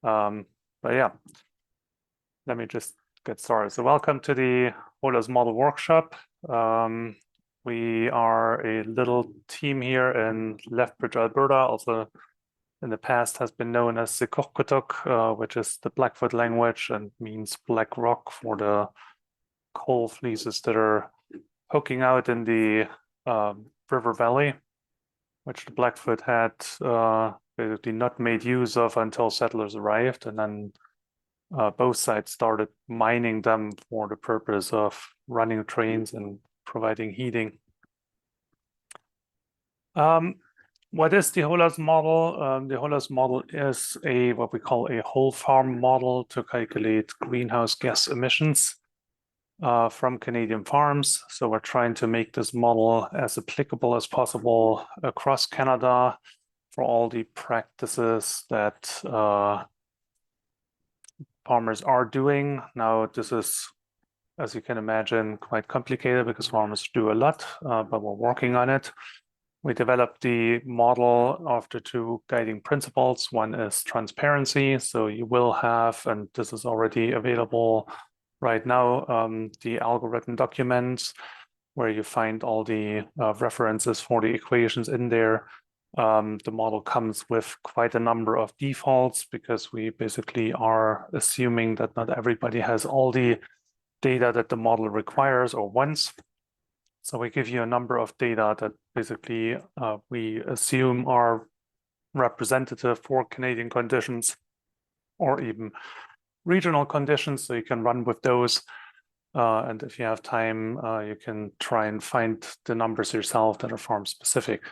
But yeah, let me just get started. So welcome to the holos model workshop. We are a little team here in Lethbridge, Alberta, also in the past has been known as Sikokkutuk, which is the Blackfoot language and means black rock for the coal fleeces that are poking out in the river valley, which the Blackfoot had basically not made use of until settlers arrived, and then both sides started mining them for the purpose of running trains and providing heating. What is the holos model? The holos model is what we call a whole farm model to calculate greenhouse gas emissions from Canadian farms. So we're trying to make this model as applicable as possible across Canada for all the practices that farmers are doing. Now, this is, as you can imagine, quite complicated because farmers do a lot, but we're working on it. We developed the model after two guiding principles. One is transparency. So you will have, and this is already available right now, the algorithm documents where you find all the references for the equations in there. The model comes with quite a number of defaults because we basically are assuming that not everybody has all the data that the model requires or wants. So we give you a number of data that basically we assume are representative for Canadian conditions or even regional conditions. So you can run with those. And if you have time, you can try and find the numbers yourself that are farm specific.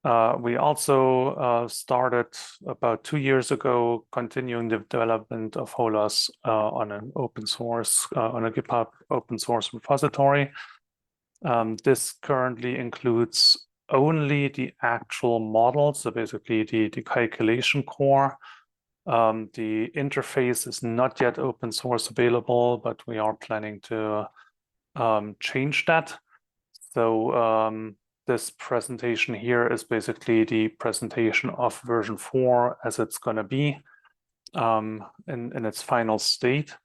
We also started about 2 years ago, continuing the development of holos on an open source, on a GitHub open source repository. This currently includes only the actual model, so basically the calculation core. The interface is not yet open source available, but we are planning to change that. So this presentation here is basically the presentation of version 4 as it's going to be in its final state.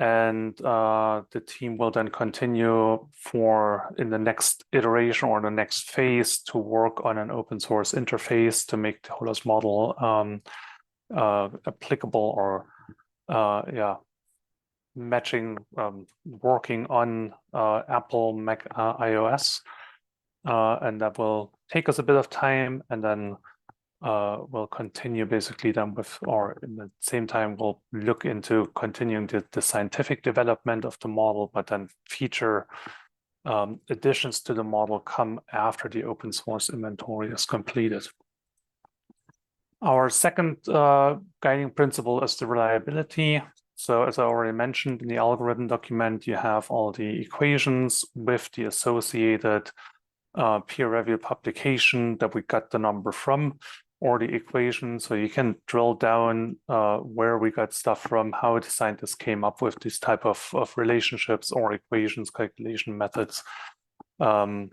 And the team will then continue in the next iteration or the next phase to work on an open source interface to make the holos model applicable or matching, working on Apple, Mac, iOS. And that will take us a bit of time, and then we'll continue basically then with, or in the same time, we'll look into continuing the scientific development of the model, but then feature additions to the model come after the open source inventory is completed. Our second guiding principle is the reliability. So as I already mentioned in the algorithm document, you have all the equations with the associated peer-reviewed publication that we got the number from, or the equation. So you can drill down where we got stuff from, how the scientists came up with this type of relationships or equations, calculation methods, and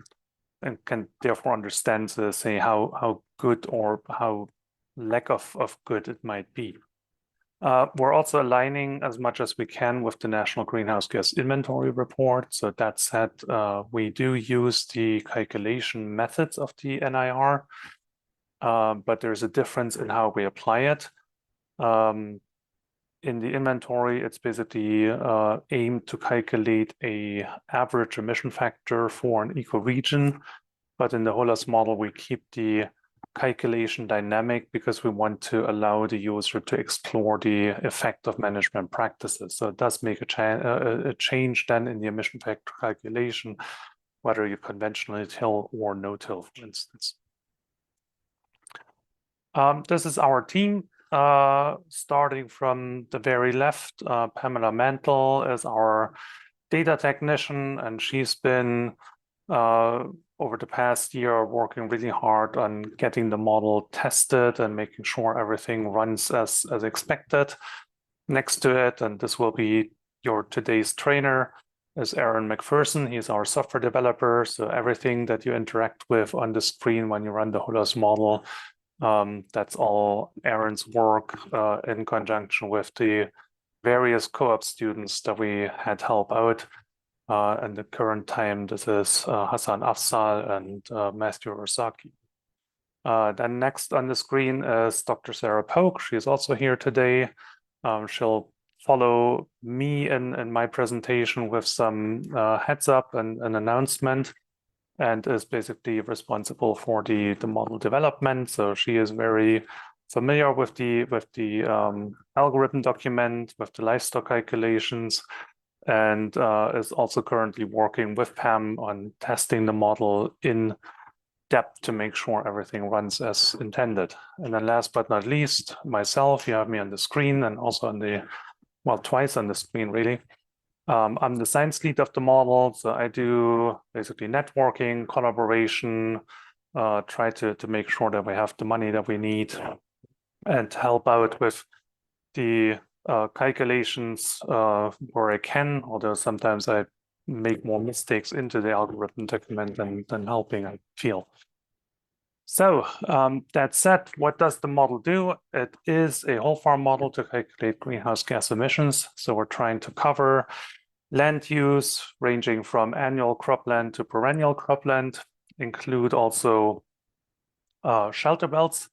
can therefore understand, say, how good or how lack of good it might be. We're also aligning as much as we can with the National Greenhouse Gas Inventory Report. So that said, we do use the calculation methods of the NIR, but there's a difference in how we apply it. In the inventory, it's basically aimed to calculate a average emission factor for an ecoregion. But in the holos model, we keep the calculation dynamic because we want to allow the user to explore the effect of management practices. So it does make a change then in the emission factor calculation, whether you conventionally till or no-till, for instance. This is our team, starting from the very left. Pamela Mantle is our data technician, and she's been over the past year working really hard on getting the model tested and making sure everything runs as expected. Next to it, and this will be your today's trainer, is Aaron McPherson. He's our software developer. So everything that you interact with on the screen when you run the holos model That's all Aaron's work in conjunction with the various co-op students that we had help out. And the current time, this is Hassan Afzal and Matthew Rosaki. Then next on the screen is Dr. Sarah Polk. She is also here today. She'll follow me in my presentation with some heads up and an announcement, and is basically responsible for the model development. So she is very familiar with the algorithm document, with the livestock calculations, and is also currently working with Pam on testing the model in depth to make sure everything runs as intended. And then last but not least, myself, you have me on the screen and also on the, well, twice on the screen really. I'm the science lead of the model, so I do basically networking, collaboration, try to make sure that we have the money that we need, and help out with the calculations where I can, although sometimes I make more mistakes into the algorithm document than helping, I feel. So that said, what does the model do? It is a whole farm model to calculate greenhouse gas emissions. So we're trying to cover land use ranging from annual cropland to perennial cropland, include also shelter belts.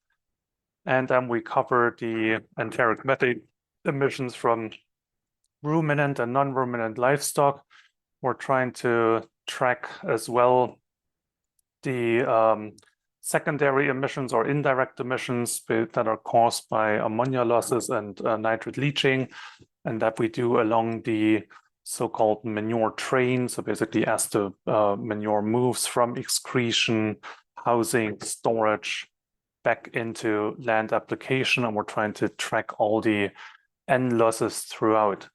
And then we cover the enteric methane emissions from ruminant and non-ruminant livestock. We're trying to track as well the secondary emissions or indirect emissions that are caused by ammonia losses and nitrate leaching, and that we do along the so-called manure train. So basically as the manure moves from excretion, housing, storage, back into land application, and we're trying to track all the N losses throughout.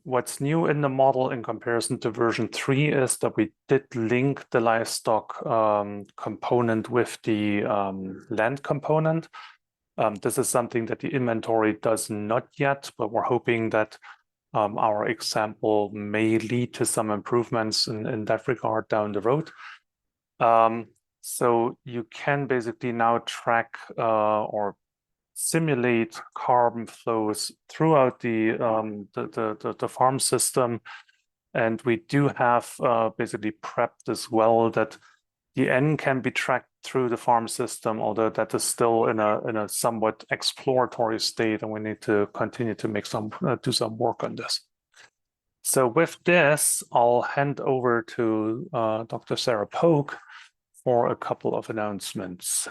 What's new in the model in comparison to version 3 is that we did link the livestock component with the land component. This is something that the inventory does not yet, but we're hoping that our example may lead to some improvements in that regard down the road. So you can basically now track or simulate carbon flows throughout the farm system, and we do have basically prepped as well that the N can be tracked through the farm system, although that is still in a somewhat exploratory state, and we need to continue to make do some work on this. So with this, I'll hand over to Dr. Sarah Polk for a couple of announcements.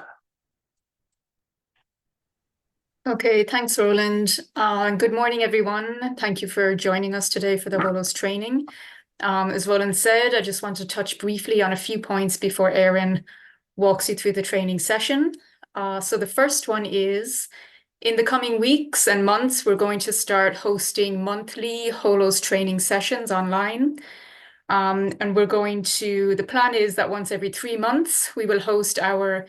Okay, thanks, Roland. Good morning, everyone. Thank you for joining us today for the holos training. As Roland said, I just want to touch briefly on a few points before Aaron walks you through the training session. So the first one is, in the coming weeks and months, we're going to start hosting monthly holos training sessions online. And the plan is that once every 3 months, we will host our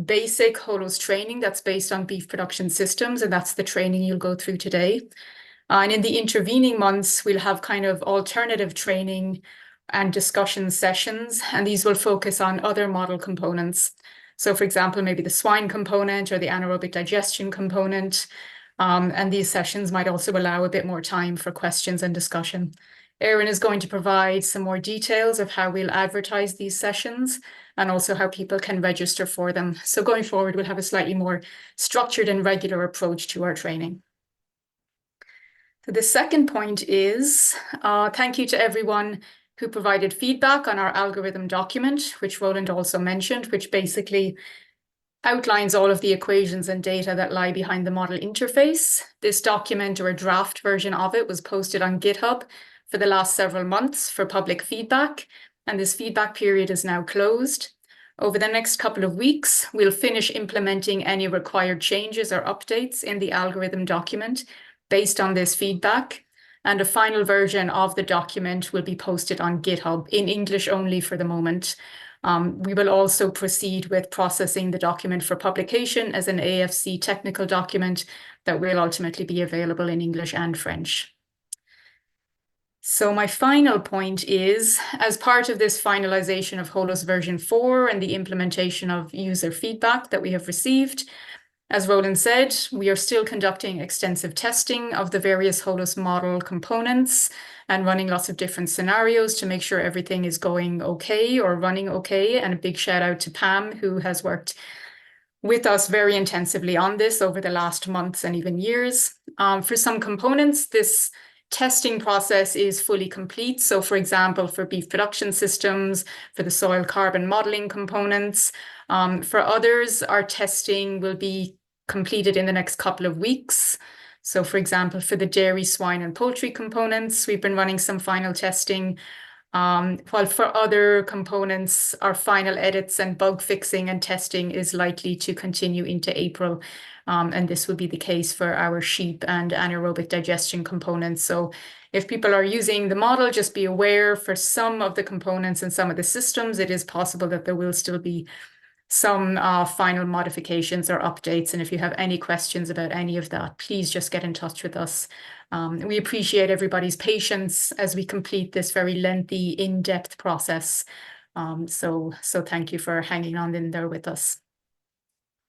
basic holos training that's based on beef production systems, and that's the training you'll go through today. And in the intervening months, we'll have kind of alternative training and discussion sessions, and these will focus on other model components. So for example, maybe the swine component or the anaerobic digestion component. And these sessions might also allow a bit more time for questions and discussion. Aaron is going to provide some more details of how we'll advertise these sessions and also how people can register for them. So going forward, we'll have a slightly more structured and regular approach to our training. So the second point is, thank you to everyone who provided feedback on our algorithm document, which Roland also mentioned, which basically outlines all of the equations and data that lie behind the model interface. This document, or a draft version of it, was posted on GitHub for the last several months for public feedback, and this feedback period is now closed. Over the next couple of weeks, we'll finish implementing any required changes or updates in the algorithm document based on this feedback, and a final version of the document will be posted on GitHub in English only for the moment. We will also proceed with processing the document for publication as an AFC technical document that will ultimately be available in English and French. So my final point is, as part of this finalization of holos version 4 and the implementation of user feedback that we have received, as Roland said, we are still conducting extensive testing of the various holos model components and running lots of different scenarios to make sure everything is going okay or running okay. And a big shout out to Pam, who has worked with us very intensively on this over the last months and even years. For some components, this testing process is fully complete. So for example, for beef production systems, for the soil carbon modeling components, for others, our testing will be completed in the next couple of weeks. So for example, for the dairy, swine and poultry components, we've been running some final testing. While for other components, our final edits and bug fixing and testing is likely to continue into April. And this will be the case for our sheep and anaerobic digestion components. So if people are using the model, just be aware for some of the components and some of the systems, it is possible that there will still be some final modifications or updates. And if you have any questions about any of that, please just get in touch with us. We appreciate everybody's patience as we complete this very lengthy, in-depth process. So thank you for hanging on in there with us.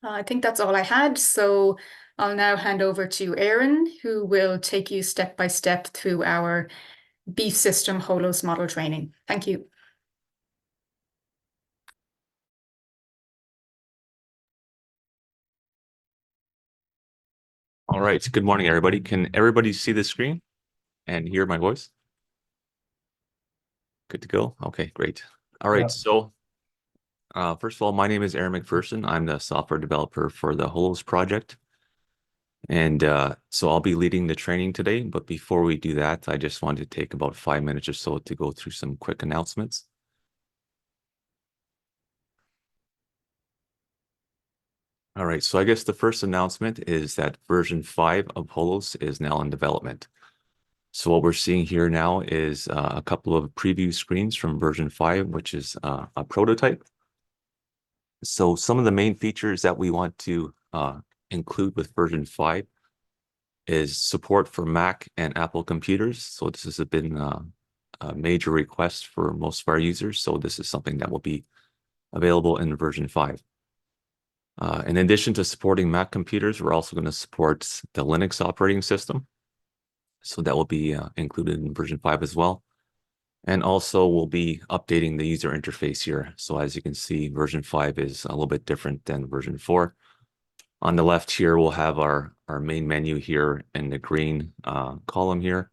I think that's all I had. So I'll now hand over to Erin, who will take you step by step through our beef system holos model training. Thank you. All right. Good morning, everybody. Can everybody see the screen and hear my voice? Good to go. Okay, great. All right. Yeah. So first of all, my name is Aaron McPherson. I'm the software developer for the holos project. And so I'll be leading the training today. But before we do that, I just wanted to take about 5 minutes or so to go through some quick announcements. All right. So I guess the first announcement is that version 5 of holos is now in development. So what we're seeing here now is a couple of preview screens from version 5, which is a prototype. So some of the main features that we want to include with version 5 is support for Mac and Apple computers. So this has been a major request for most of our users. So this is something that will be available in version 5. In addition to supporting Mac computers, we're also going to support the Linux operating system. So that will be included in version 5 as well. And also we'll be updating the user interface here. So as you can see, version 5 is a little bit different than version 4. On the left here, we'll have our main menu here in the green column here.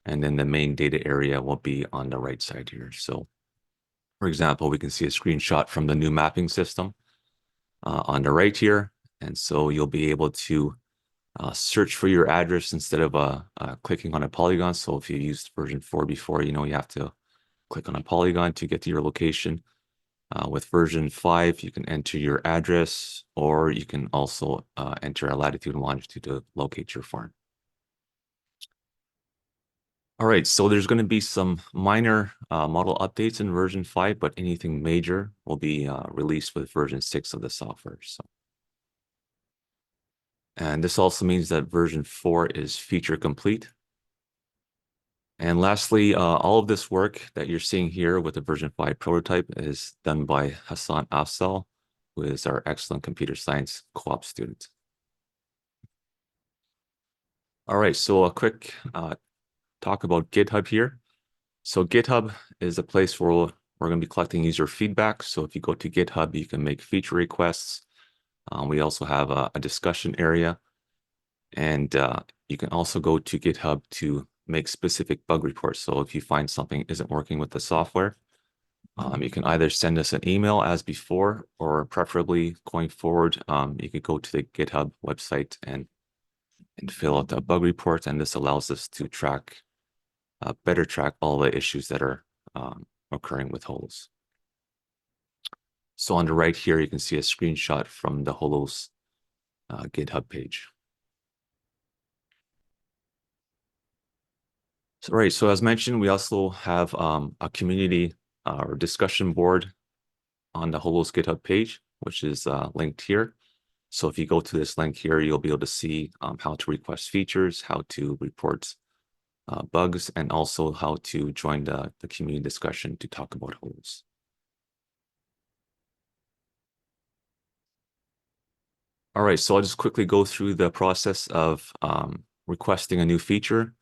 And then the main data area will be on the right side here. So for example, we can see a screenshot from the new mapping system on the right here. And so you'll be able to search for your address instead of clicking on a polygon. So if you used version 4 before, you know, you have to click on a polygon to get to your location. With version 5, you can enter your address, or you can also enter a latitude and longitude to locate your farm. All right, so there's going to be some minor model updates in version 5, but anything major will be released with version 6 of the software. So. And this also means that version 4 is feature complete. And lastly, all of this work that you're seeing here with the version 5 prototype is done by Hassan Afzal, who is our excellent computer science co-op student. All right, so a quick talk about GitHub here. So GitHub is a place where we're going to be collecting user feedback. So if you go to GitHub, you can make feature requests. We also have a discussion area. And you can also go to GitHub to make specific bug reports. So if you find something isn't working with the software, you can either send us an email as before, or preferably going forward, you could go to the GitHub website and fill out a bug report. And this allows us to better track all the issues that are occurring with holos. So on the right here, you can see a screenshot from the holos GitHub page. So, right, so as mentioned, we also have a community or discussion board on the holos GitHub page, which is linked here. So if you go to this link here, you'll be able to see how to request features, how to report bugs, and also how to join the community discussion to talk about holos. All right, so I'll just quickly go through the process of requesting a new feature.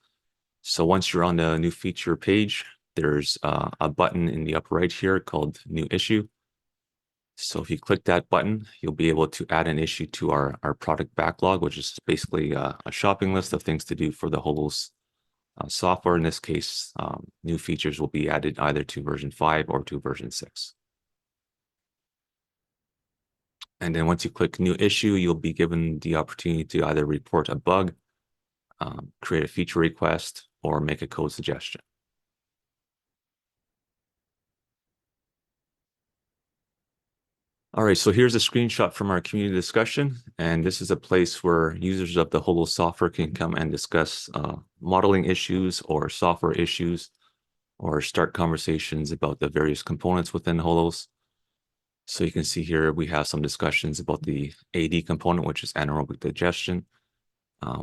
So once you're on the new feature page, there's a button in the upper right here called New Issue. So if you click that button, you'll be able to add an issue to our product backlog, which is basically a shopping list of things to do for the holos software. In this case, new features will be added either to version 5 or to version 6. And then once you click New Issue, you'll be given the opportunity to either report a bug, create a feature request, or make a code suggestion. All right, so here's a screenshot from our community discussion, and this is a place where users of the holos software can come and discuss modeling issues or software issues, or start conversations about the various components within holos. So you can see here we have some discussions about the AD component, which is anaerobic digestion.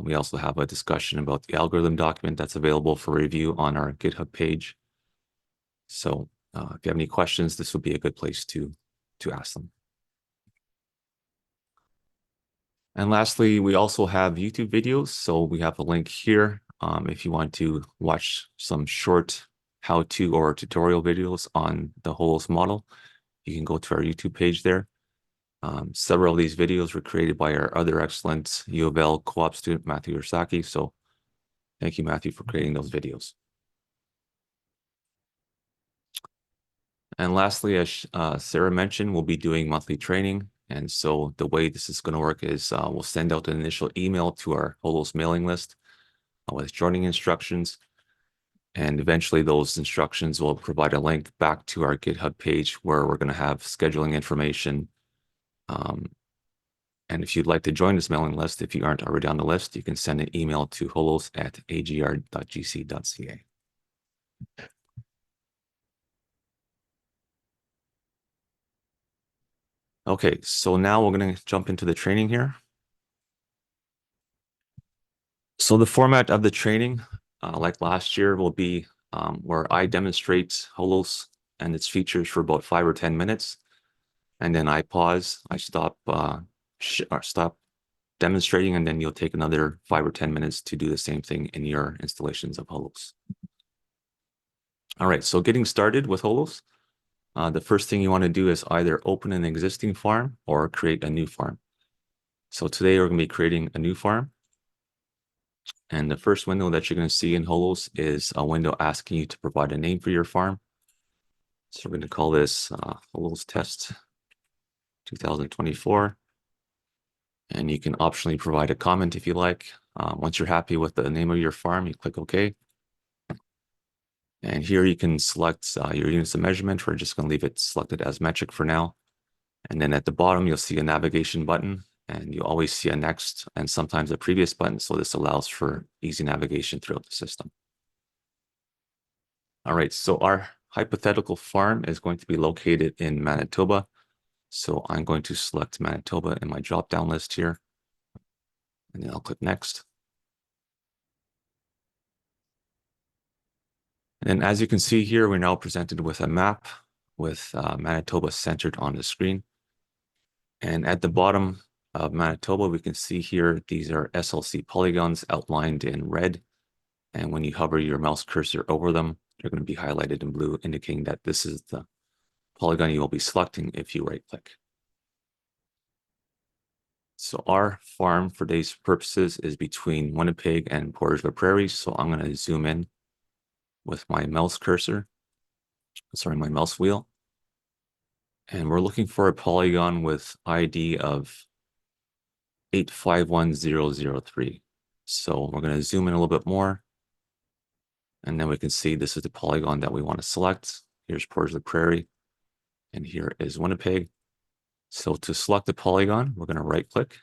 We also have a discussion about the algorithm document that's available for review on our GitHub page. So if you have any questions, this would be a good place to ask them. And lastly, we also have YouTube videos. So we have a link here. If you want to watch some short how-to or tutorial videos on the holos model, you can go to our YouTube page there. Several of these videos were created by our other excellent U of L co-op student, Matthew Ursaki. So thank you, Matthew, for creating those videos. And lastly, as Sarah mentioned, we'll be doing monthly training. And so the way this is going to work is we'll send out an initial email to our holos mailing list with joining instructions. And eventually those instructions will provide a link back to our GitHub page where we're going to have scheduling information. And if you'd like to join this mailing list, if you aren't already on the list, you can send an email to holos@agr.gc.ca. Okay, so now we're going to jump into the training here. So the format of the training, like last year, will be where I demonstrate holos and its features for about 5 or 10 minutes. And then I pause, I stop demonstrating, and then you'll take another 5 or 10 minutes to do the same thing in your installations of holos. All right, so getting started with holos, the first thing you want to do is either open an existing farm or create a new farm. So today we're going to be creating a new farm. And the first window that you're going to see in holos is a window asking you to provide a name for your farm. So we're going to call this holos test 2024. And you can optionally provide a comment if you like. Once you're happy with the name of your farm, you click OK. And here you can select your units of measurement. We're just going to leave it selected as metric for now. And then at the bottom, you'll see a navigation button, and you always see a next and sometimes a previous button. So this allows for easy navigation throughout the system. All right, so our hypothetical farm is going to be located in Manitoba. So I'm going to select Manitoba in my drop-down list here. And then I'll click next. And as you can see here, we're now presented with a map with Manitoba centered on the screen. And at the bottom of Manitoba, we can see here, these are SLC polygons outlined in red. And when you hover your mouse cursor over them, they're going to be highlighted in blue, indicating that this is the polygon you will be selecting if you right click. So our farm for today's purposes is between Winnipeg and Portage-la-Prairie. So I'm going to zoom in with my mouse cursor, my mouse wheel. And we're looking for a polygon with ID of 851003. So we're going to zoom in a little bit more. And then we can see this is the polygon that we want to select. Here's Portage-la-Prairie. And here is Winnipeg. So to select the polygon, we're going to right click.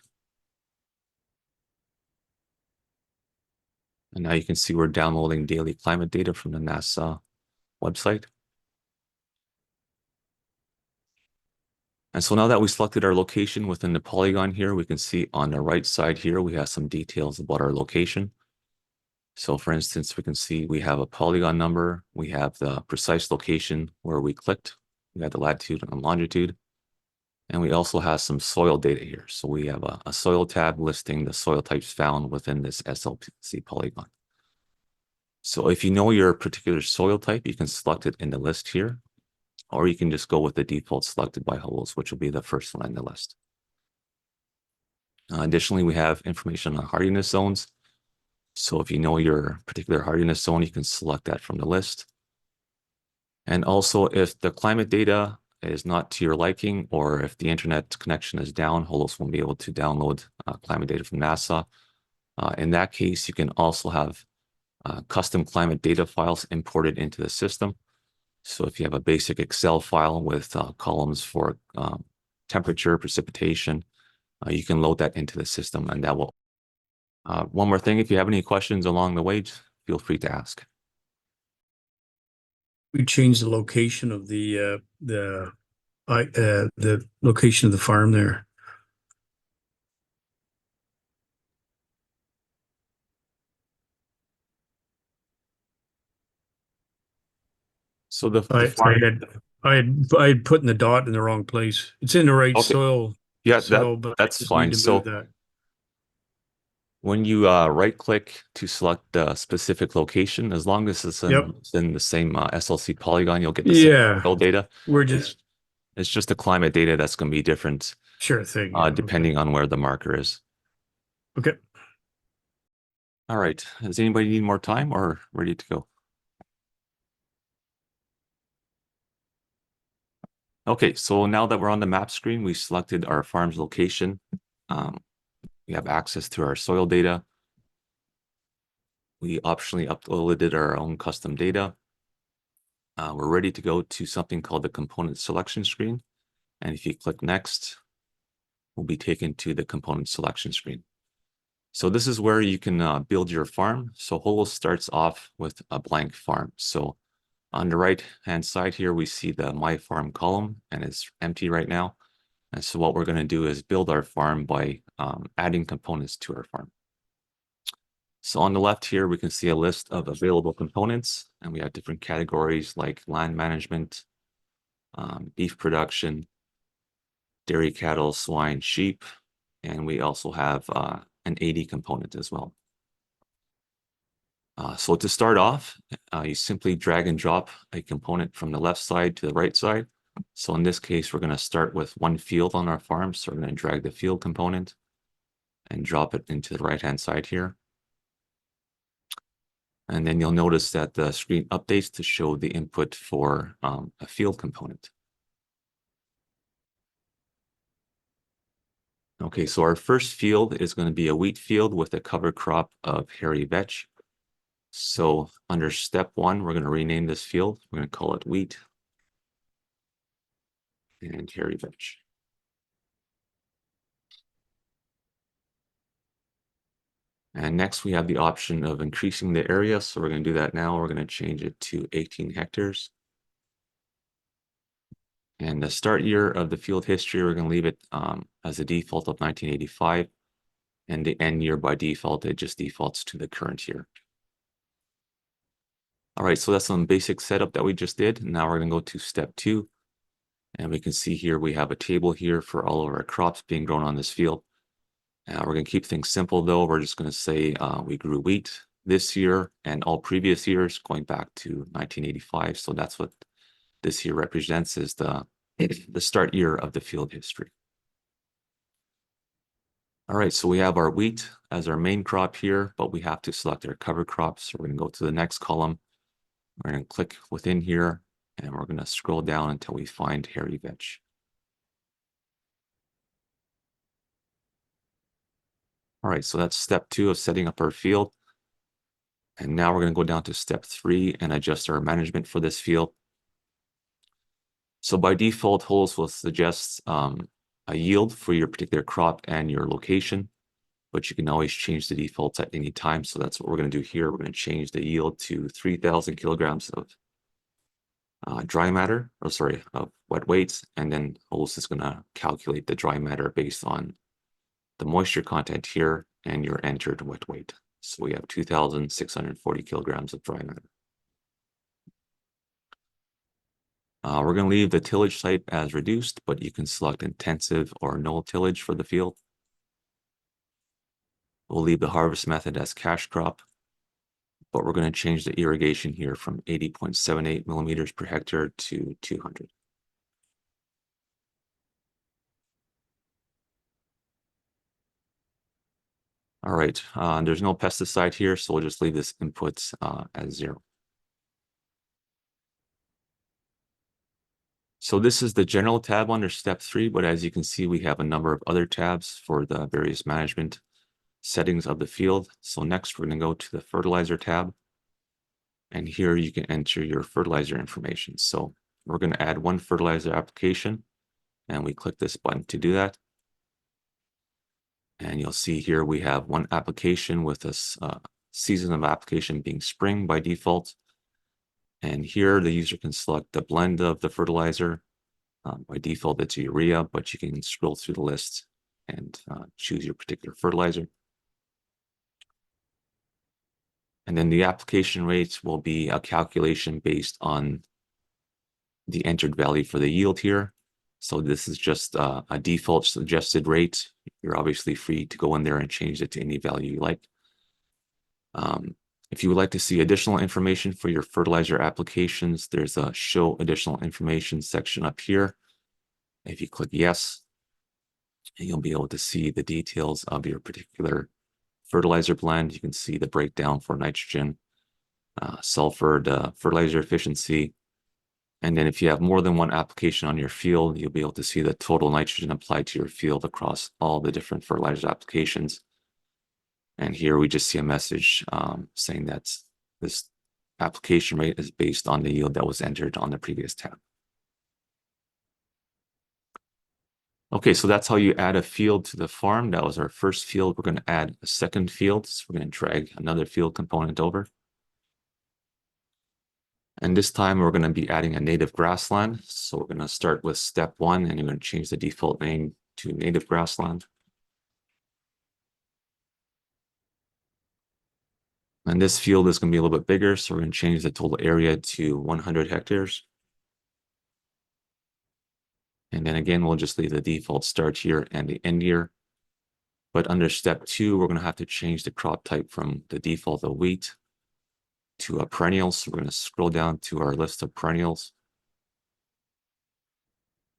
And now you can see we're downloading daily climate data from the NASA website. And so now that we selected our location within the polygon here, we can see on the right side here, we have some details about our location. So for instance, we can see we have a polygon number, we have the precise location where we clicked, we have the latitude and longitude, and we also have some soil data here. So we have a soil tab listing the soil types found within this SLC polygon. So if you know your particular soil type, you can select it in the list here, or you can just go with the default selected by holos, which will be the first one in the list. Additionally, we have information on hardiness zones. So if you know your particular hardiness zone, you can select that from the list. And also, if the climate data is not to your liking, or if the internet connection is down, holos won't be able to download climate data from NASA. In that case, you can also have custom climate data files imported into the system. So if you have a basic Excel file with columns for temperature, precipitation, you can load that into the system, and that will. One more thing, if you have any questions along the way, feel free to ask. We changed the location of the location of the farm there. So the I farm, had put in the dot in the wrong place. It's in the right Okay. soil. Yeah, soil, but I that's just fine. need to So move that. when you right click to select the specific location, as long as it's in the same SLC polygon, you'll get the same soil data. We're just It's just the climate data that's going to be different sure thing. depending on where the marker is. Okay. All right. Does anybody need more time or ready to go? Okay, so now that we're on the map screen, we selected our farm's location. We have access to our soil data. We optionally uploaded our own custom data. We're ready to go to something called the component selection screen. And if you click next, we'll be taken to the component selection screen. So this is where you can build your farm. So holos starts off with a blank farm. So on the right-hand side here, we see the My Farm column, and it's empty right now. And so what we're going to do is build our farm by adding components to our farm. So on the left here, we can see a list of available components, and we have different categories like land management, beef production, dairy cattle, swine, sheep, and we also have an AD component as well. So to start off, you simply drag and drop a component from the left side to the right side. So in this case, we're going to start with one field on our farm. So we're going to drag the field component and drop it into the right-hand side here. And then you'll notice that the screen updates to show the input for a field component. Okay, so our first field is going to be a wheat field with a cover crop of hairy vetch. So under step 1, we're going to rename this field. We're going to call it wheat and hairy vetch. And next we have the option of increasing the area. So we're going to do that now. We're going to change it to 18 hectares. And the start year of the field history, we're going to leave it as a default of 1985. And the end year by default, it just defaults to the current year. All right, so that's some basic setup that we just did. Now we're going to go to step 2. And we can see here we have a table here for all of our crops being grown on this field. We're going to keep things simple, though. We're just going to say we grew wheat this year and all previous years going back to 1985. So that's what this year represents, is the start year of the field history. All right, so we have our wheat as our main crop here, but we have to select our cover crops. So we're going to go to the next column. We're going to click within here, and we're going to scroll down until we find hairy vetch. All right, so that's step 2 of setting up our field. And now we're going to go down to step 3 and adjust our management for this field. So by default, holos will suggest a yield for your particular crop and your location, but you can always change the defaults at any time. So that's what we're going to do here. We're going to change the yield to 3,000 kilograms of dry matter, of wet weights, and then holos is going to calculate the dry matter based on the moisture content here and your entered wet weight. So we have 2,640 kilograms of dry matter. We're going to leave the tillage type as reduced, but you can select intensive or no tillage for the field. We'll leave the harvest method as cash crop, but we're going to change the irrigation here from 80.78 millimeters per hectare to 200. All right, there's no pesticide here, so we'll just leave this input as 0. So this is the general tab under step 3, but as you can see, we have a number of other tabs for the various management settings of the field. So next we're going to go to the fertilizer tab. And here you can enter your fertilizer information. So we're going to add one fertilizer application, and we click this button to do that. And you'll see here we have one application with this season of application being spring by default. And here the user can select the blend of the fertilizer. By default, it's urea, but you can scroll through the list and choose your particular fertilizer. And then the application rates will be a calculation based on the entered value for the yield here. So this is just a default suggested rate. You're obviously free to go in there and change it to any value you like. If you would like to see additional information for your fertilizer applications, there's a show additional information section up here. If you click yes, you'll be able to see the details of your particular fertilizer blend. You can see the breakdown for nitrogen, sulfur, the fertilizer efficiency. And then if you have more than one application on your field, you'll be able to see the total nitrogen applied to your field across all the different fertilizer applications. And here we just see a message saying that this application rate is based on the yield that was entered on the previous tab. Okay, so that's how you add a field to the farm. That was our first field. We're going to add a second field. So we're going to drag another field component over. And this time we're going to be adding a native grassland. So we're going to start with step 1, and you're going to change the default name to native grassland. And this field is going to be a little bit bigger, so we're going to change the total area to 100 hectares. And then again, we'll just leave the default start year and the end year. But under step 2, we're going to have to change the crop type from the default of wheat to a perennial. So we're going to scroll down to our list of perennials.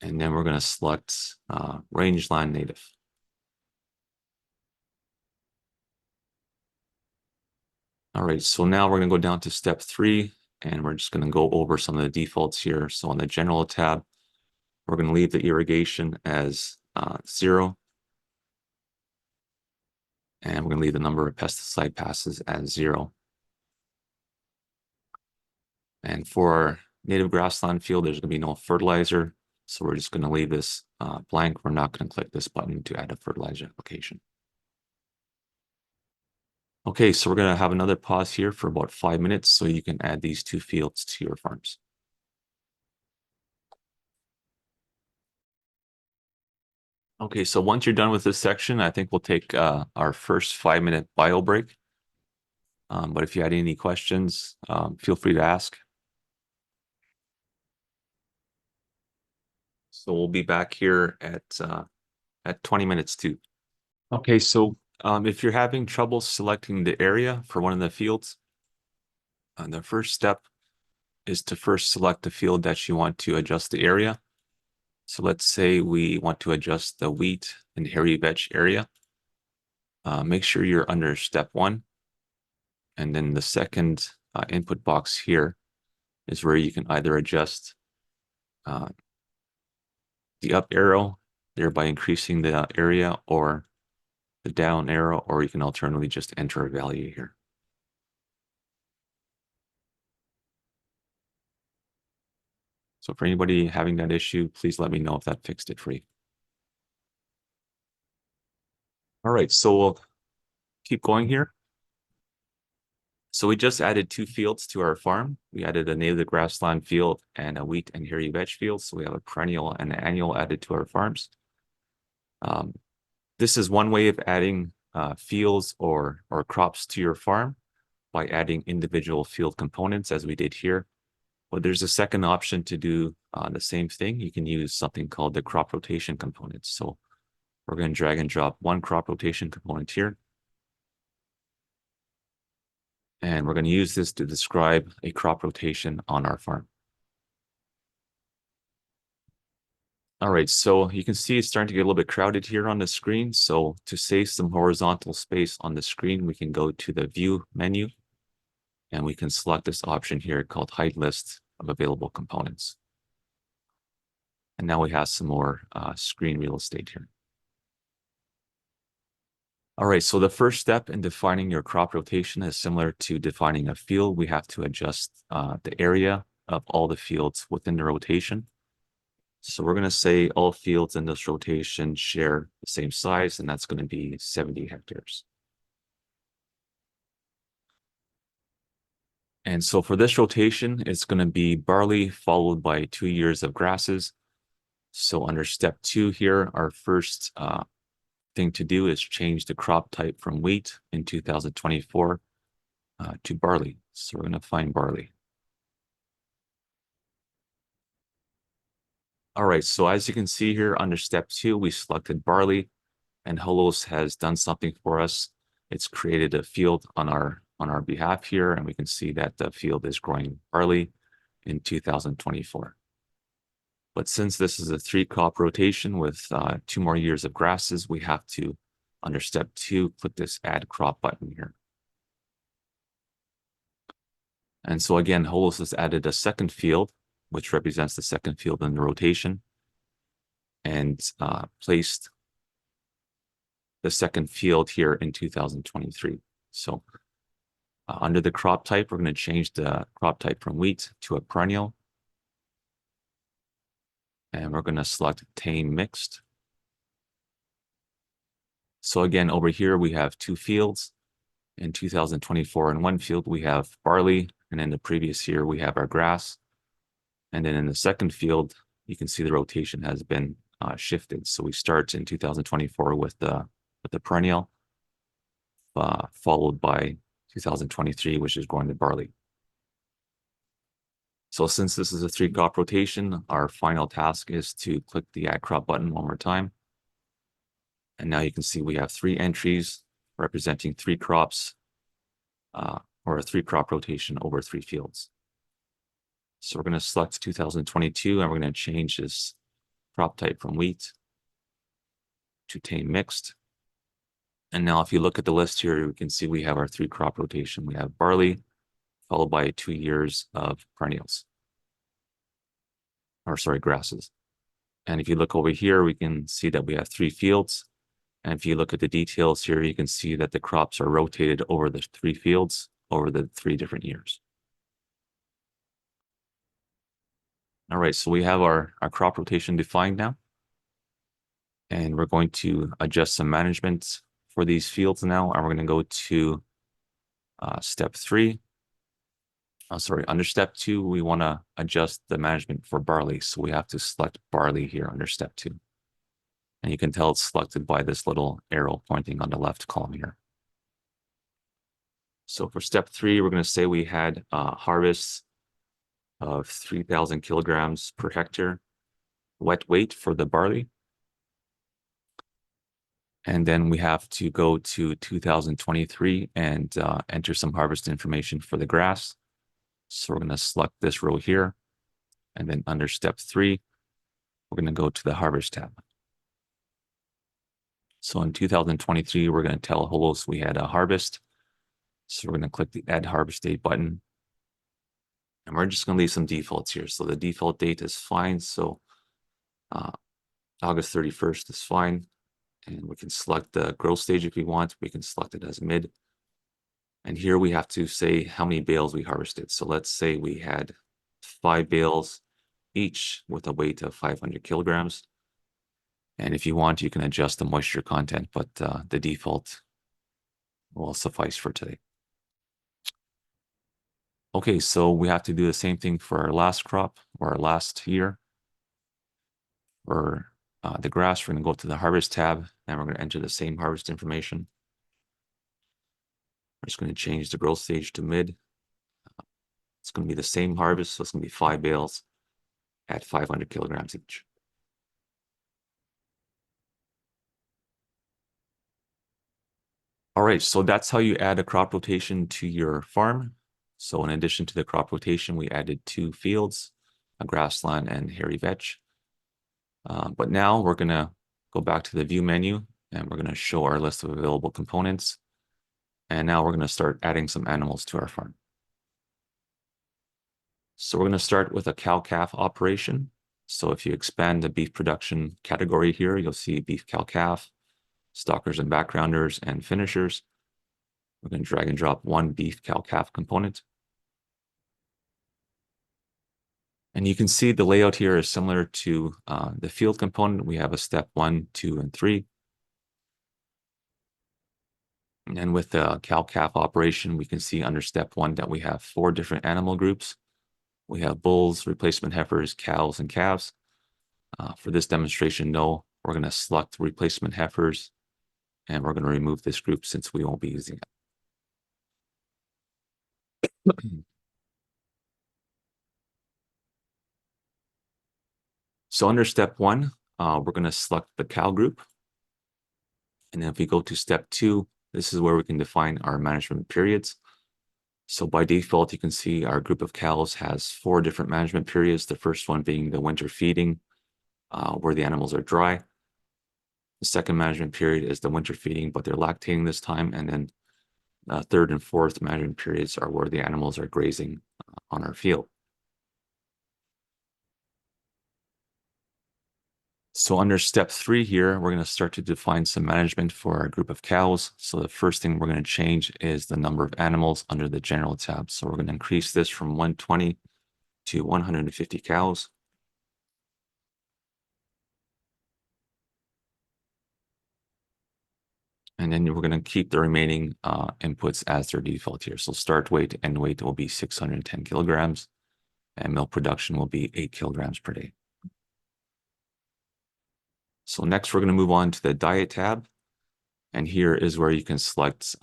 And then we're going to select rangeland native. All right, so now we're going to go down to step 3, and we're just going to go over some of the defaults here. So on the general tab, we're going to leave the irrigation as 0. And we're going to leave the number of pesticide passes as 0. And for our native grassland field, there's going to be no fertilizer. So we're just going to leave this blank. We're not going to click this button to add a fertilizer application. Okay, so we're going to have another pause here for about 5 minutes so you can add these 2 fields to your farms. Okay, so once you're done with this section, I think we'll take our first 5-minute bio break. But if you had any questions, feel free to ask. So we'll be back here at 20 minutes too. Okay, so if you're having trouble selecting the area for one of the fields, the first step is to first select the field that you want to adjust the area. So let's say we want to adjust the wheat and hairy veg area. Make sure you're under step 1. And then the second input box here is where you can either adjust the up arrow, thereby increasing the area, or the down arrow, or you can alternatively just enter a value here. So for anybody having that issue, please let me know if that fixed it for you. All right, so we'll keep going here. So we just added 2 fields to our farm. We added a native grassland field and a wheat and hairy veg field. So we have a perennial and an annual added to our farms. This is one way of adding fields or crops to your farm by adding individual field components as we did here. But there's a second option to do the same thing. You can use something called the crop rotation components. So we're going to drag and drop one crop rotation component here. And we're going to use this to describe a crop rotation on our farm. All right, so you can see it's starting to get a little bit crowded here on the screen. So to save some horizontal space on the screen, we can go to the View menu, and we can select this option here called Hide List of Available Components. And now we have some more screen real estate here. All right, so the first step in defining your crop rotation is similar to defining a field. We have to adjust the area of all the fields within the rotation. So we're going to say all fields in this rotation share the same size, and that's going to be 70 hectares. And so for this rotation, it's going to be barley followed by 2 years of grasses. So under step 2 here, our first thing to do is change the crop type from wheat in 2024 to barley. So we're going to find barley. All right, so as you can see here under step 2, we selected barley, and Holos has done something for us. It's created a field on our behalf here, and we can see that the field is growing barley in 2024. But since this is a 3-crop rotation with 2 more years of grasses, we have to, under step 2, click this Add Crop button here. And so again, Holos has added a second field, which represents the second field in the rotation, and placed the second field here in 2023. So under the crop type, we're going to change the crop type from wheat to a perennial. And we're going to select tame mixed. So again, over here, we have 2 fields. In 2024, in one field, we have barley. And in the previous year, we have our grass. And then in the second field, you can see the rotation has been shifted. So we start in 2024 with the perennial, followed by 2023, which is going to barley. So since this is a 3-crop rotation, our final task is to click the Add Crop button one more time. And now you can see we have 3 entries representing 3 crops, or a 3-crop rotation over 3 fields. So we're going to select 2022, and we're going to change this crop type from wheat to tame mixed. And now if you look at the list here, you can see we have our 3-crop rotation. We have barley, followed by 2 years of perennials. Or sorry, grasses. And if you look over here, we can see that we have 3 fields. And if you look at the details here, you can see that the crops are rotated over the 3 fields over the 3 different years. All right, so we have our crop rotation defined now. And we're going to adjust some management for these fields now. And we're going to go to step 3. Under step 2, we want to adjust the management for barley. So we have to select barley here under step 2. And you can tell it's selected by this little arrow pointing on the left column here. So for step 3, we're going to say we had harvests of 3,000 kilograms per hectare wet weight for the barley. And then we have to go to 2023 and enter some harvest information for the grass. So we're going to select this row here. And then under step 3, we're going to go to the harvest tab. So in 2023, we're going to tell Holos we had a harvest. So we're going to click the Add Harvest Date button. And we're just going to leave some defaults here. So the default date is fine. So August 31st is fine. And we can select the growth stage if we want. We can select it as mid. And here we have to say how many bales we harvested. So let's say we had 5 bales each with a weight of 500 kilograms. And if you want, you can adjust the moisture content, but the default will suffice for today. Okay, so we have to do the same thing for our last crop or our last year. For the grass, we're going to go to the harvest tab, and we're going to enter the same harvest information. We're just going to change the growth stage to mid. It's going to be the same harvest, so it's going to be 5 bales at 500 kilograms each. All right, so that's how you add a crop rotation to your farm. So in addition to the crop rotation, we added 2 fields, a grassland and hairy vetch. But now we're going to go back to the view menu and we're going to show our list of available components. And now we're going to start adding some animals to our farm. So we're going to start with a cow-calf operation. So if you expand the beef production category here, you'll see beef cow-calf, stockers and backgrounders, and finishers. We're going to drag and drop 1 beef cow-calf component. And you can see the layout here is similar to the field component. We have a step 1, 2, and 3. And with the cow-calf operation, we can see under step 1 that we have 4 different animal groups. We have bulls, replacement heifers, cows, and calves. For this demonstration, no, we're going to select replacement heifers, and we're going to remove this group since we won't be using it. So under step 1, we're going to select the cow group. And then if we go to step 2, this is where we can define our management periods. So by default, you can see our group of cows has 4 different management periods. The first one being the winter feeding, where the animals are dry. The second management period is the winter feeding, but they're lactating this time. And then third and fourth management periods are where the animals are grazing on our field. So under step 3 here, we're going to start to define some management for our group of cows. So the first thing we're going to change is the number of animals under the general tab. So we're going to increase this from 120 to 150 cows. And then we're going to keep the remaining inputs as their default here. So start weight and end weight will be 610 kilograms and milk production will be 8 kilograms per day. So next we're going to move on to the diet tab. And here is where you can select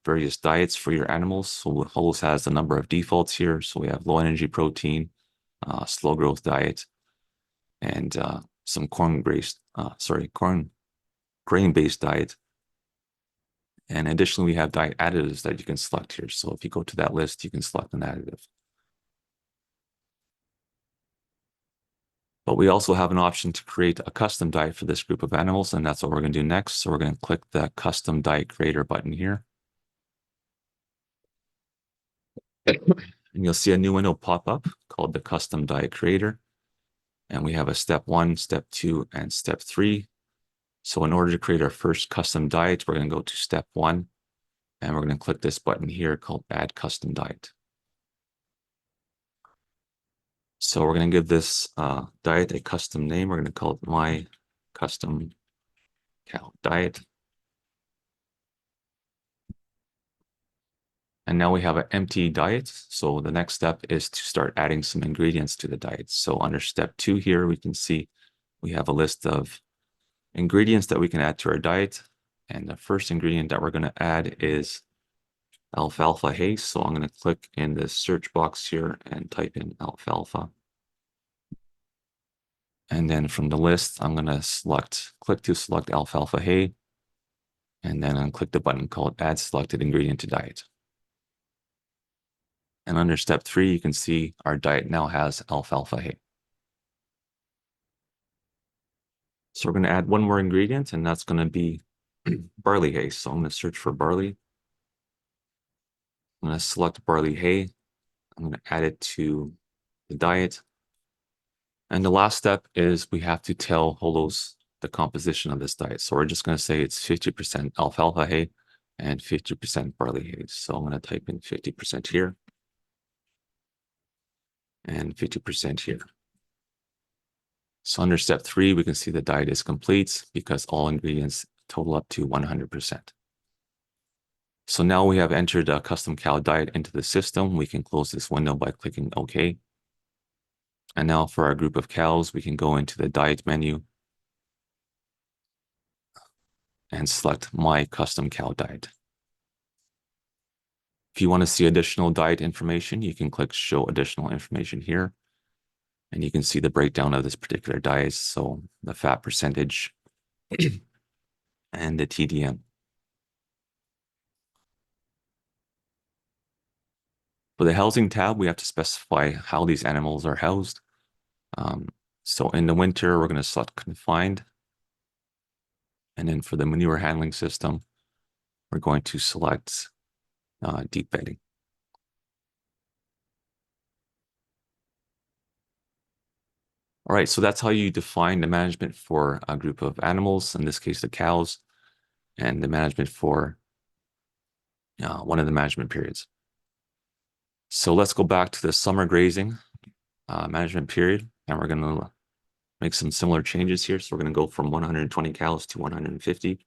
various diets for your animals. So holos has a number of defaults here. So we have low energy protein, slow growth diet, and some grain-based diet. And additionally, we have diet additives that you can select here. So if you go to that list, you can select an additive. But we also have an option to create a custom diet for this group of animals, and that's what we're going to do next. So we're going to click the Custom Diet Creator button here. And you'll see a new window pop up called the Custom Diet Creator. And we have a step 1, step 2, and step 3. So in order to create our first custom diet, we're going to go to step 1, and we're going to click this button here called Add Custom Diet. So we're going to give this diet a custom name. We're going to call it My Custom Cow Diet. And now we have an empty diet. So the next step is to start adding some ingredients to the diet. So under step 2 here, we can see we have a list of ingredients that we can add to our diet. And the first ingredient that we're going to add is alfalfa hay. So I'm going to click in the search box here and type in alfalfa. And then from the list, I'm going to click to select alfalfa hay. And then I'll click the button called Add Selected Ingredient to Diet. And under step 3, you can see our diet now has alfalfa hay. So we're going to add one more ingredient, and that's going to be barley hay. So I'm going to search for barley. I'm going to select barley hay. I'm going to add it to the diet. And the last step is we have to tell holos the composition of this diet. So we're just going to say it's 50% alfalfa hay and 50% barley hay. So I'm going to type in 50% here and 50% here. So under step 3, we can see the diet is complete because all ingredients total up to 100%. So now we have entered a custom cow diet into the system. We can close this window by clicking OK. And now for our group of cows, we can go into the diet menu and select My Custom Cow Diet. If you want to see additional diet information, you can click Show Additional Information here. And you can see the breakdown of this particular diet. So the fat percentage and the TDM. For the housing tab, we have to specify how these animals are housed. So in the winter, we're going to select confined. And then for the manure handling system, we're going to select deep bedding. All right, so that's how you define the management for a group of animals, in this case, the cows, and the management for one of the management periods. So let's go back to the summer grazing management period, and we're going to make some similar changes here. So we're going to go from 120 cows to 150.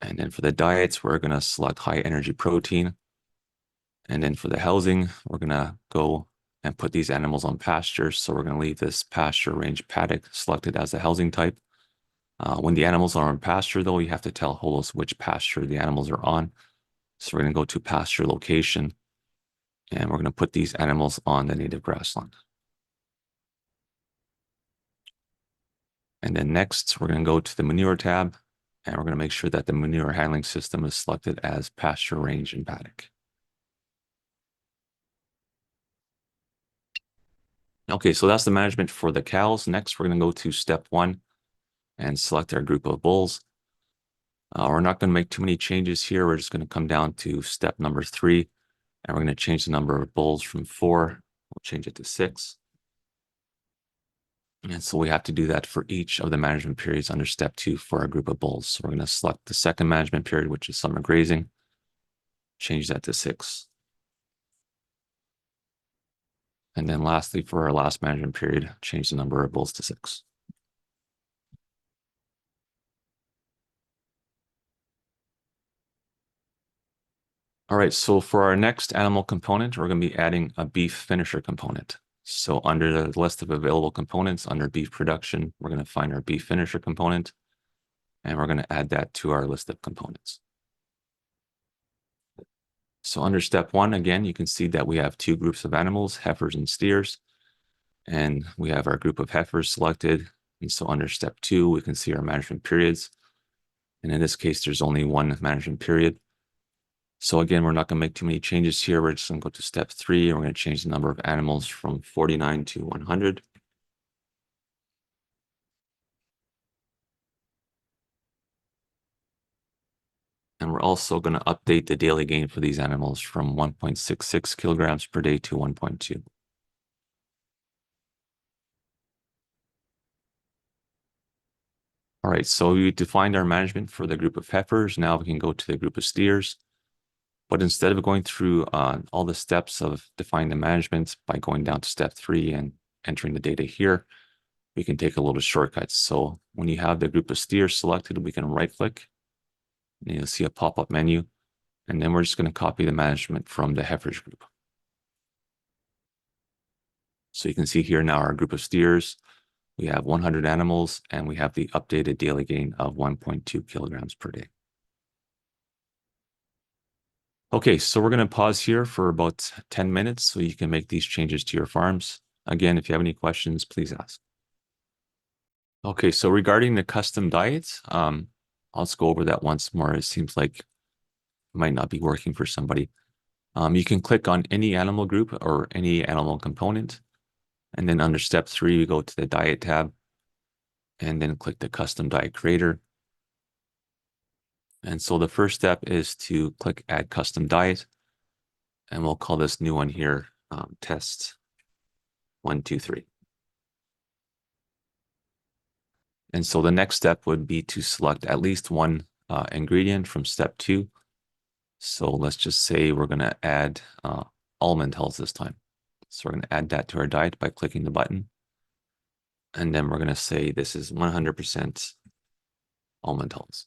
And then for the diets, we're going to select high energy protein. And then for the housing, we're going to go and put these animals on pasture. So we're going to leave this pasture range paddock selected as the housing type. When the animals are on pasture, though, you have to tell holos which pasture the animals are on. So we're going to go to pasture location, and we're going to put these animals on the native grassland. And then next, we're going to go to the manure tab, and we're going to make sure that the manure handling system is selected as pasture range and paddock. Okay, so that's the management for the cows. Next, we're going to go to step 1 and select our group of bulls. We're not going to make too many changes here. We're just going to come down to step number 3, and we're going to change the number of bulls from 4. We'll change it to 6. And so we have to do that for each of the management periods under step 2 for our group of bulls. So we're going to select the second management period, which is summer grazing, change that to 6. And then lastly, for our last management period, change the number of bulls to 6. All right, so for our next animal component, we're going to be adding a beef finisher component. So under the list of available components under beef production, we're going to find our beef finisher component, and we're going to add that to our list of components. So under step 1, again, you can see that we have 2 groups of animals, heifers and steers, and we have our group of heifers selected. And so under step 2, we can see our management periods. And in this case, there's only one management period. So again, we're not going to make too many changes here. We're just going to go to step 3, and we're going to change the number of animals from 49 to 100. And we're also going to update the daily gain for these animals from 1.66 kilograms per day to 1.2. All right, so we defined our management for the group of heifers. Now we can go to the group of steers. But instead of going through all the steps of defining the management by going down to step 3 and entering the data here, we can take a little shortcut. So when you have the group of steers selected, we can right click and you'll see a pop-up menu. And then we're just going to copy the management from the heifers group. So you can see here now our group of steers, we have 100 animals and we have the updated daily gain of 1.2 kilograms per day. Okay, so we're going to pause here for about 10 minutes so you can make these changes to your farms. Again, if you have any questions, please ask. Okay, so regarding the custom diets, let's go over that once more. It seems like it might not be working for somebody. You can click on any animal group or any animal component. And then under step 3, we go to the diet tab and then click the custom diet creator. And so the first step is to click add custom diet. And we'll call this new one here test 1, 2, 3. And so the next step would be to select at least one ingredient from step 2. So let's just say we're going to add almond hulls this time. So we're going to add that to our diet by clicking the button. And then we're going to say this is 100% almond hulls.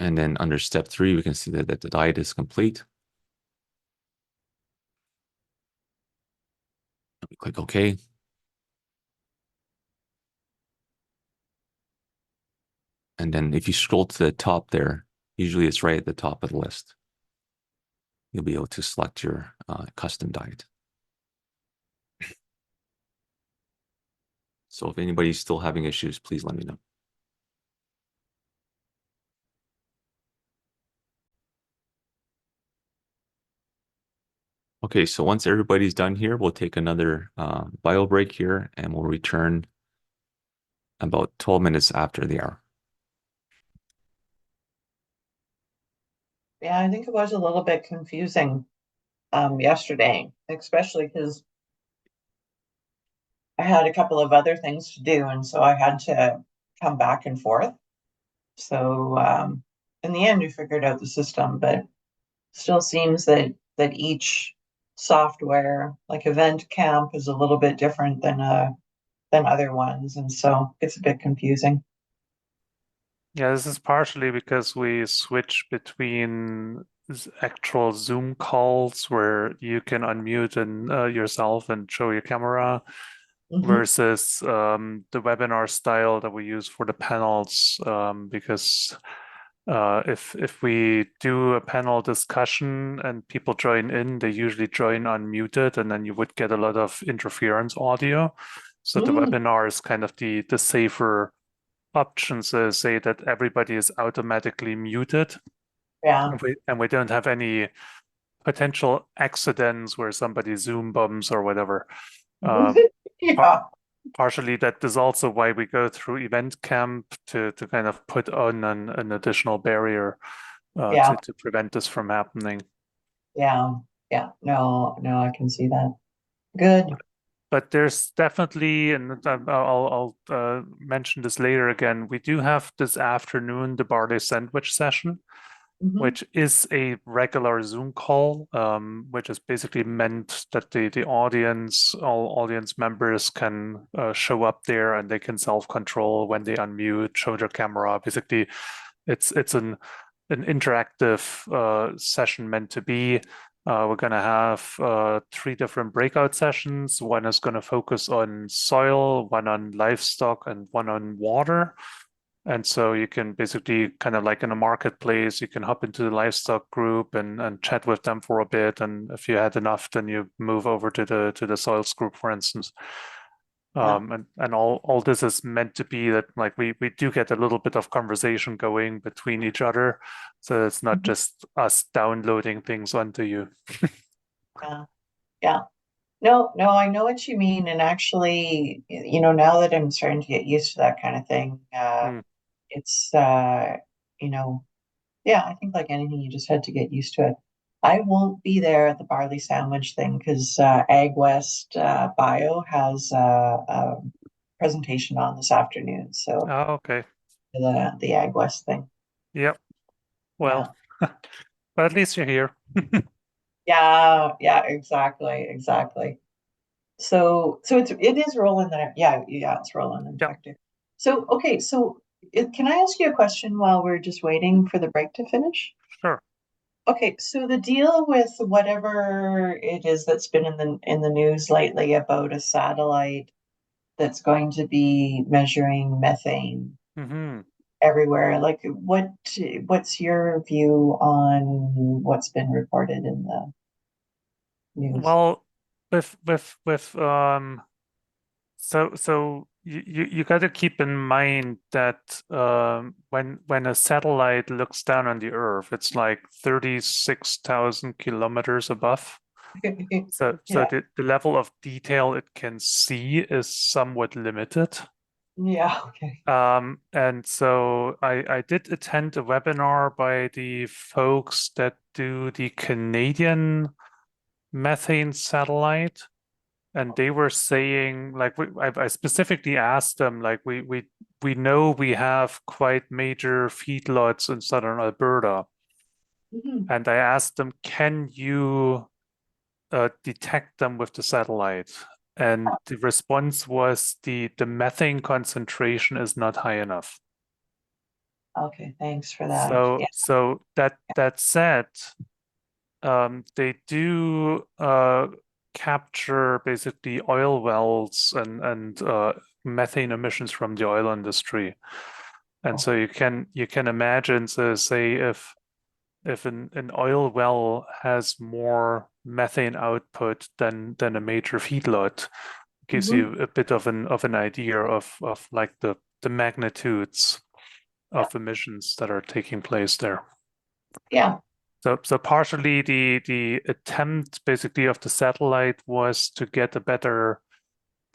And then under step 3, we can see that the diet is complete. We click OK. And then if you scroll to the top there, usually it's right at the top of the list. You'll be able to select your custom diet. So if anybody's still having issues, please let me know. Okay, so once everybody's done here, we'll take another bio break here and we'll return about 12 minutes after the hour. Yeah, I think it was a little bit confusing yesterday, especially because I had a couple of other things to do, and so I had to come back and forth. So in the end, we figured out the system, but still seems that each software, like Event Camp, is a little bit different than other ones, and so it's a bit confusing. Yeah, this is partially because we switch between actual Zoom calls where you can unmute and yourself and show your camera Mhm. versus the webinar style that we use for the panels. Because if we do a panel discussion and people join in, they usually join unmuted, and then you would get a lot of interference audio. So the webinar is kind of the safer options say that everybody is automatically muted, Yeah. and we don't have any potential accidents where somebody Zoom bumps or whatever. Yeah. Partially that is also why we go through Event Camp to kind of put on an additional barrier Yeah. to prevent this from happening. Yeah. Yeah. No, I can see that. Good. But there's definitely, and I'll mention this later again, we do have this afternoon the barley sandwich session, Mhm. which is a regular Zoom call, which is basically meant that the audience, all audience members can show up there and they can self-control when they unmute, show their camera. Basically, it's an interactive session meant to be. We're going to have 3 different breakout sessions. One is going to focus on soil, one on livestock, and one on water. And so you can basically kind of like in a marketplace, you can hop into the livestock group and chat with them for a bit. And if you had enough, then you move over to the soils group, for instance. And all this is meant to be that like we do get a little bit of conversation going between each other. So it's not just us downloading things onto you. Yeah. Yeah. No, I know what you mean. And actually, now that I'm starting to get used to that kind of thing, Mm. it's, yeah, I think like anything, you just had to get used to it. I won't be there at the barley sandwich thing because Ag West Bio has a presentation on this afternoon. So Oh, okay. the Ag West thing. Yep. Well, but at least you're here. Yeah, exactly. So it is rolling there. Yeah, it's rolling in Yep. fact. So okay, can I ask you a question while we're just waiting for the break to finish? Sure. Okay, so the deal with whatever it is that's been in the news lately about a satellite that's going to be measuring methane Mm-hmm. everywhere, like what's your view on what's been reported in the news? Well, with so you got to keep in mind that when a satellite looks down on the Earth, it's like 36,000 kilometers above. So Yeah. the level of detail it can see is somewhat limited. Yeah, okay. And so I did attend a webinar by the folks that do the Canadian methane satellite. And they were saying, like, I specifically asked them, like, we know we have quite major feedlots in southern Alberta, Mhm. and I asked them, can you detect them with the satellite? And the response was the methane concentration is not high enough. Okay, thanks for that. Yeah. So that said, they do capture basically oil wells and methane emissions from the oil industry. And so you can imagine, so say if an oil well has more methane output than a major feedlot, gives you a bit of an idea of like the magnitudes of emissions that are taking place there. Yeah. So partially the attempt basically of the satellite was to get a better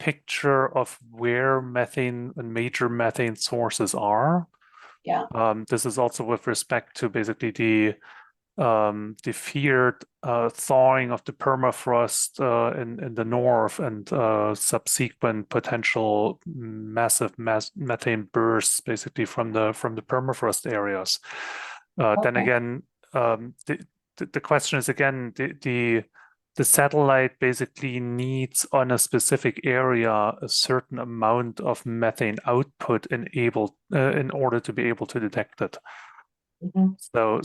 picture of where methane and major methane sources are. Yeah. This is also with respect to basically the feared thawing of the permafrost in the north and subsequent potential massive methane bursts basically from the permafrost areas. Then Okay. again, the question is again the satellite basically needs on a specific area a certain amount of methane output in order to be able to detect it. Mhm. So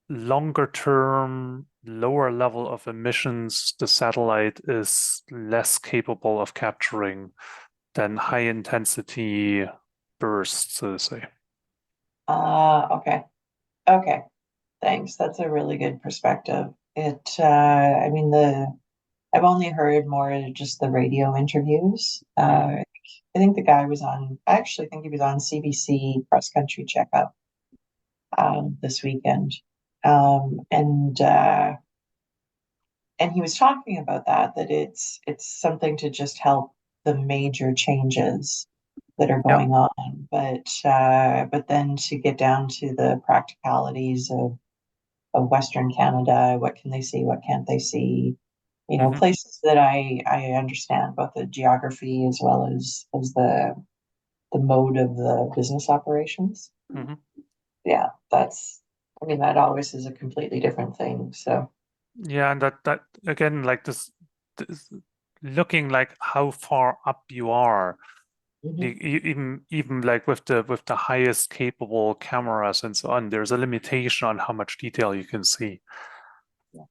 longer term, lower level of emissions, the satellite is less capable of capturing than high intensity bursts, so to say. Okay. Okay. Thanks. That's a really good perspective. I mean, I've only heard more just the radio interviews. I think the guy was I actually think he was on CBC Cross Country Checkup this weekend. And he was talking about that it's something to just help the major changes that are Yep. going on, but then to get down to the practicalities of Western Canada, what can they see, what can't they see? You know, Mhm. places that I understand both the geography as well as the mode of the business operations. Mhm. Yeah, I mean, that always is a completely different thing. So Yeah, and that again, like this looking like how far up you are, mhm, even like with the highest capable cameras and so on, there's a limitation on how much detail you can see. yeah,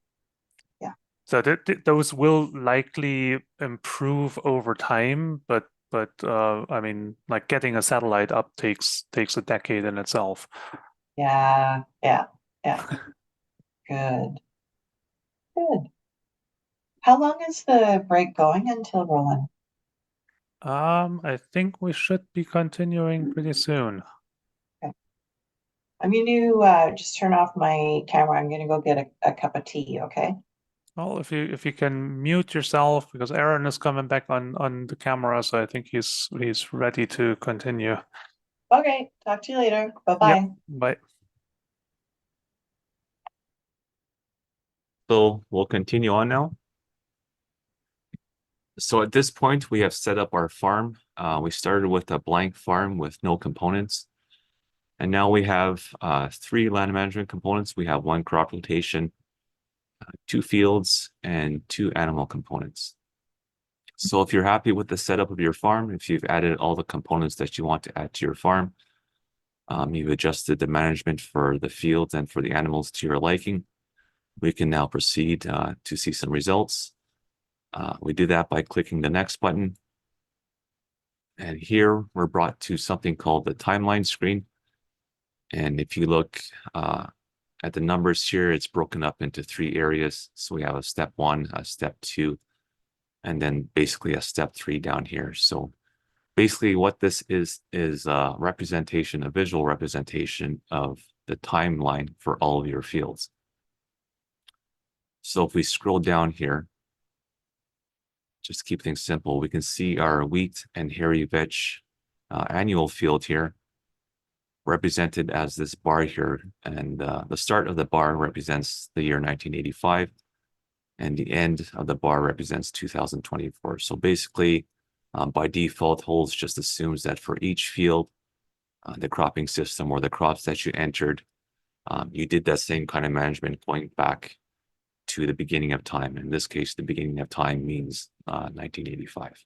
yeah, So those will likely improve over time, but I mean, like getting a satellite up takes a decade in itself. yeah, yeah, yeah. Good, good. How long is the break going until Roland? I think we should be continuing pretty soon. Okay. I'm going to just turn off my camera. I'm going to go get a cup of tea, okay? Well, if you can mute yourself, because Aaron is coming back on the camera, so I think he's ready to continue. Okay, talk to you later. Yep, Bye-bye. bye. So we'll continue on now. So at this point, we have set up our farm. We started with a blank farm with no components. And now we have 3 land management components. We have 1 crop rotation, 2 fields, and 2 animal components. So if you're happy with the setup of your farm, if you've added all the components that you want to add to your farm, you've adjusted the management for the fields and for the animals to your liking, we can now proceed to see some results. We do that by clicking the next button. And here we're brought to something called the timeline screen. And if you look at the numbers here, it's broken up into 3 areas. So we have a step 1, a step 2, and then basically a step 3 down here. So basically what this is a representation, a visual representation of the timeline for all of your fields. So if we scroll down here, just keep things simple, we can see our wheat and hairy vetch annual field here represented as this bar here. And the start of the bar represents the year 1985, and the end of the bar represents 2024. So basically, by default, holos just assumes that for each field, the cropping system or the crops that you entered, you did that same kind of management going back to the beginning of time. In this case, the beginning of time means 1985.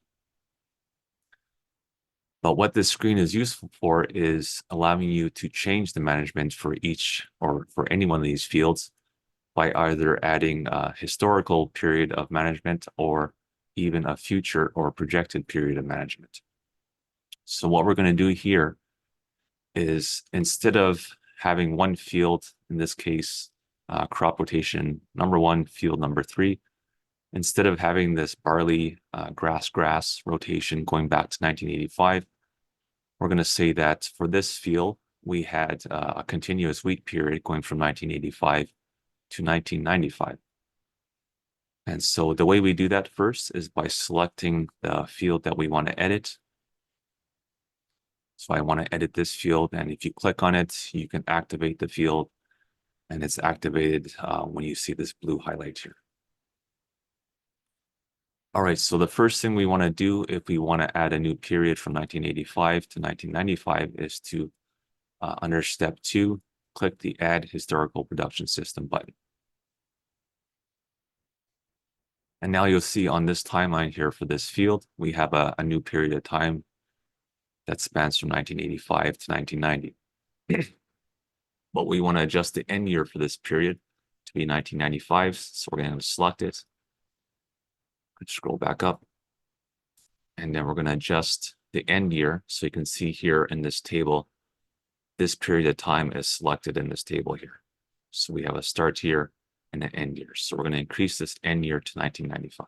But what this screen is useful for is allowing you to change the management for each or for any one of these fields by either adding a historical period of management or even a future or projected period of management. So what we're going to do here is instead of having one field, in this case, crop rotation number 1, field number 3, instead of having this barley grass rotation going back to 1985, we're going to say that for this field, we had a continuous wheat period going from 1985 to 1995. And so the way we do that first is by selecting the field that we want to edit. So I want to edit this field, and if you click on it, you can activate the field, and it's activated when you see this blue highlight here. All right, so the first thing we want to do if we want to add a new period from 1985 to 1995 is to, under step 2, click the Add Historical Production System button. And now you'll see on this timeline here for this field, we have a new period of time that spans from 1985 to 1990. But we want to adjust the end year for this period to be 1995. So we're going to select it. Let's scroll back up. And then we're going to adjust the end year. So you can see here in this table, this period of time is selected in this table here. So we have a start year and an end year. So we're going to increase this end year to 1995.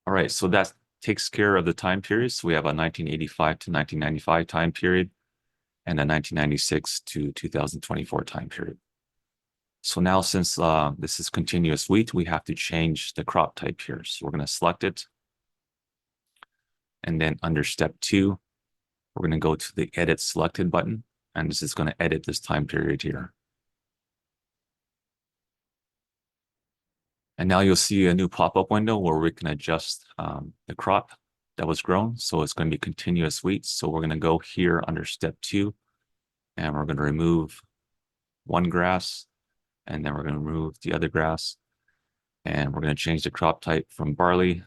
All right, so that takes care of the time periods. So we have a 1985 to 1995 time period and a 1996 to 2024 time period. So now since this is continuous wheat, we have to change the crop type here. So we're going to select it. And then under step 2, we're going to go to the Edit Selected button. And this is going to edit this time period here. And now you'll see a new pop-up window where we can adjust the crop that was grown. So it's going to be continuous wheat. So we're going to go here under step 2, and we're going to remove one grass, and then we're going to remove the other grass. And we're going to change the crop type from barley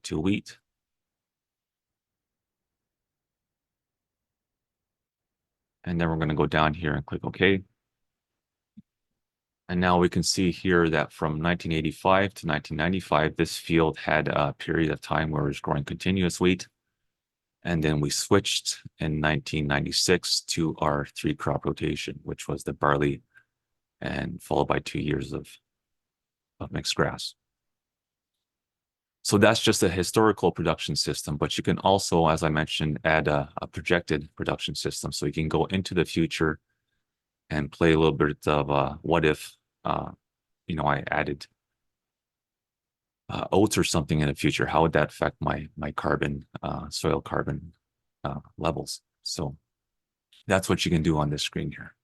to wheat. And then we're going to go down here and click OK. And now we can see here that from 1985 to 1995, this field had a period of time where it was growing continuous wheat. And then we switched in 1996 to our 3-crop rotation, which was the barley, and followed by 2 years of mixed grass. So that's just a historical production system, but you can also, as I mentioned, add a projected production system. So you can go into the future and play a little bit of what if, I added oats or something in the future. How would that affect my carbon, soil carbon levels? So that's what you can do on this screen here.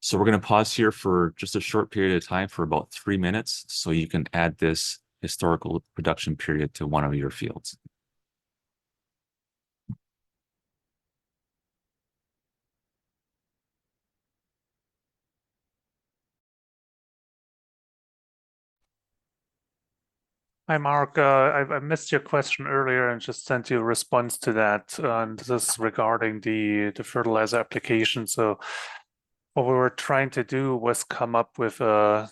So we're going to pause here for just a short period of time for about 3 minutes, so you can add this historical production period to one of your fields. Hi, Mark. I missed your question earlier and just sent you a response to that. And this is regarding the fertilizer application. So what we were trying to do was come up with a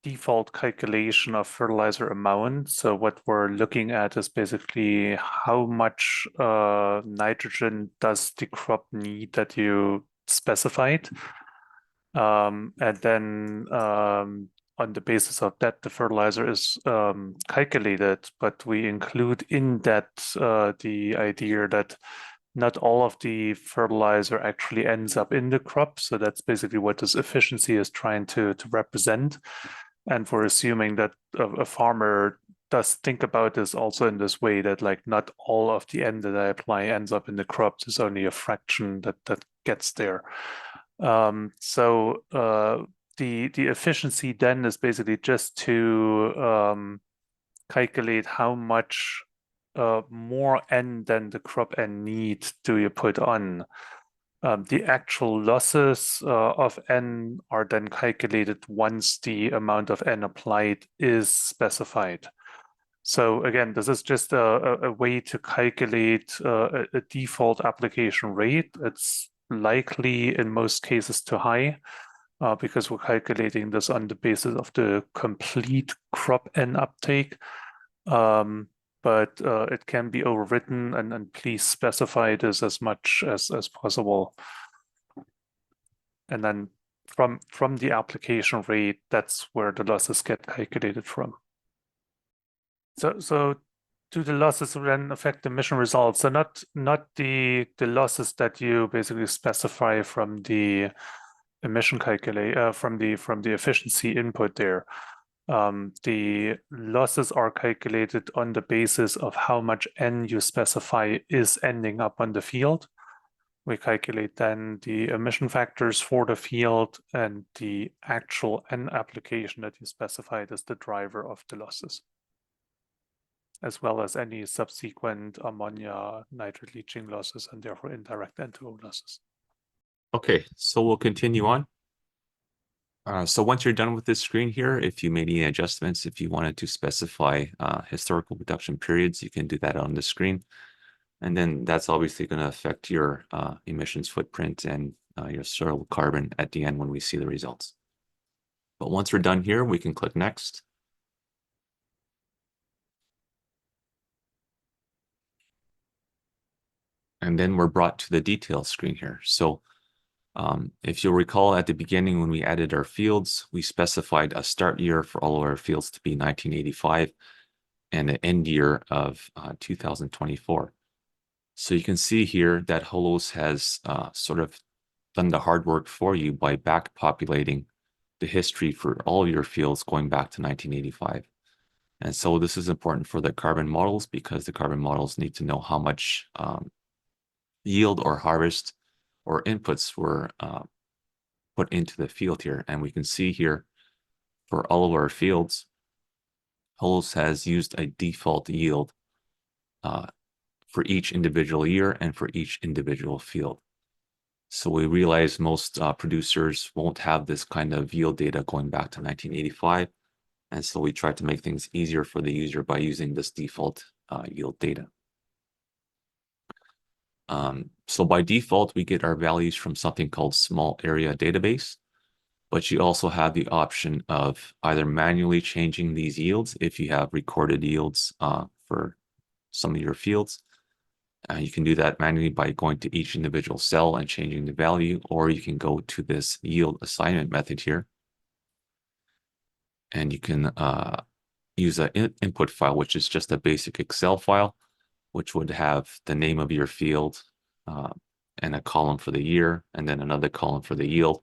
default calculation of fertilizer amount. So what we're looking at is basically how much nitrogen does the crop need that you specified. And then on the basis of that, the fertilizer is calculated, but we include in that the idea that not all of the fertilizer actually ends up in the crop. So that's basically what this efficiency is trying to represent. And we're assuming that a farmer does think about this also in this way, that like not all of the N that I apply ends up in the crop. There's only a fraction that gets there. The efficiency then is basically just to calculate how much more N than the crop N need do you put on. The actual losses of N are then calculated once the amount of N applied is specified. So again, this is just a way to calculate a default application rate. It's likely in most cases too high. because we're calculating this on the basis of the complete crop N uptake. But it can be overwritten, and please specify this as much as possible. And then from the application rate, that's where the losses get calculated from. So do the losses then affect the mission results? So not the losses that you basically specify from the emission calculate from the efficiency input there. The losses are calculated on the basis of how much N you specify is ending up on the field. We calculate then the emission factors for the field, and the actual N application that you specified as the driver of the losses, as well as any subsequent ammonia nitrate leaching losses and therefore indirect N2O losses. Okay, so we'll continue on. So once you're done with this screen here, if you made any adjustments, if you wanted to specify historical production periods, you can do that on the screen. And then that's obviously going to affect your emissions footprint and your soil carbon at the end when we see the results. But once we're done here, we can click next. And then we're brought to the details screen here. So if you'll recall at the beginning when we added our fields, we specified a start year for all of our fields to be 1985 and an end year of 2024. So you can see here that holos has sort of done the hard work for you by back populating the history for all of your fields going back to 1985. And so this is important for the carbon models, because the carbon models need to know how much yield or harvest or inputs were put into the field here. And we can see here for all of our fields, holos has used a default yield for each individual year and for each individual field. So we realize most producers won't have this kind of yield data going back to 1985. And so we try to make things easier for the user by using this default yield data. So by default, we get our values from something called small area database, but you also have the option of either manually changing these yields if you have recorded yields for some of your fields. You can do that manually by going to each individual cell and changing the value, or you can go to this yield assignment method here. And you can use an input file, which is just a basic Excel file, which would have the name of your field and a column for the year, and then another column for the yield.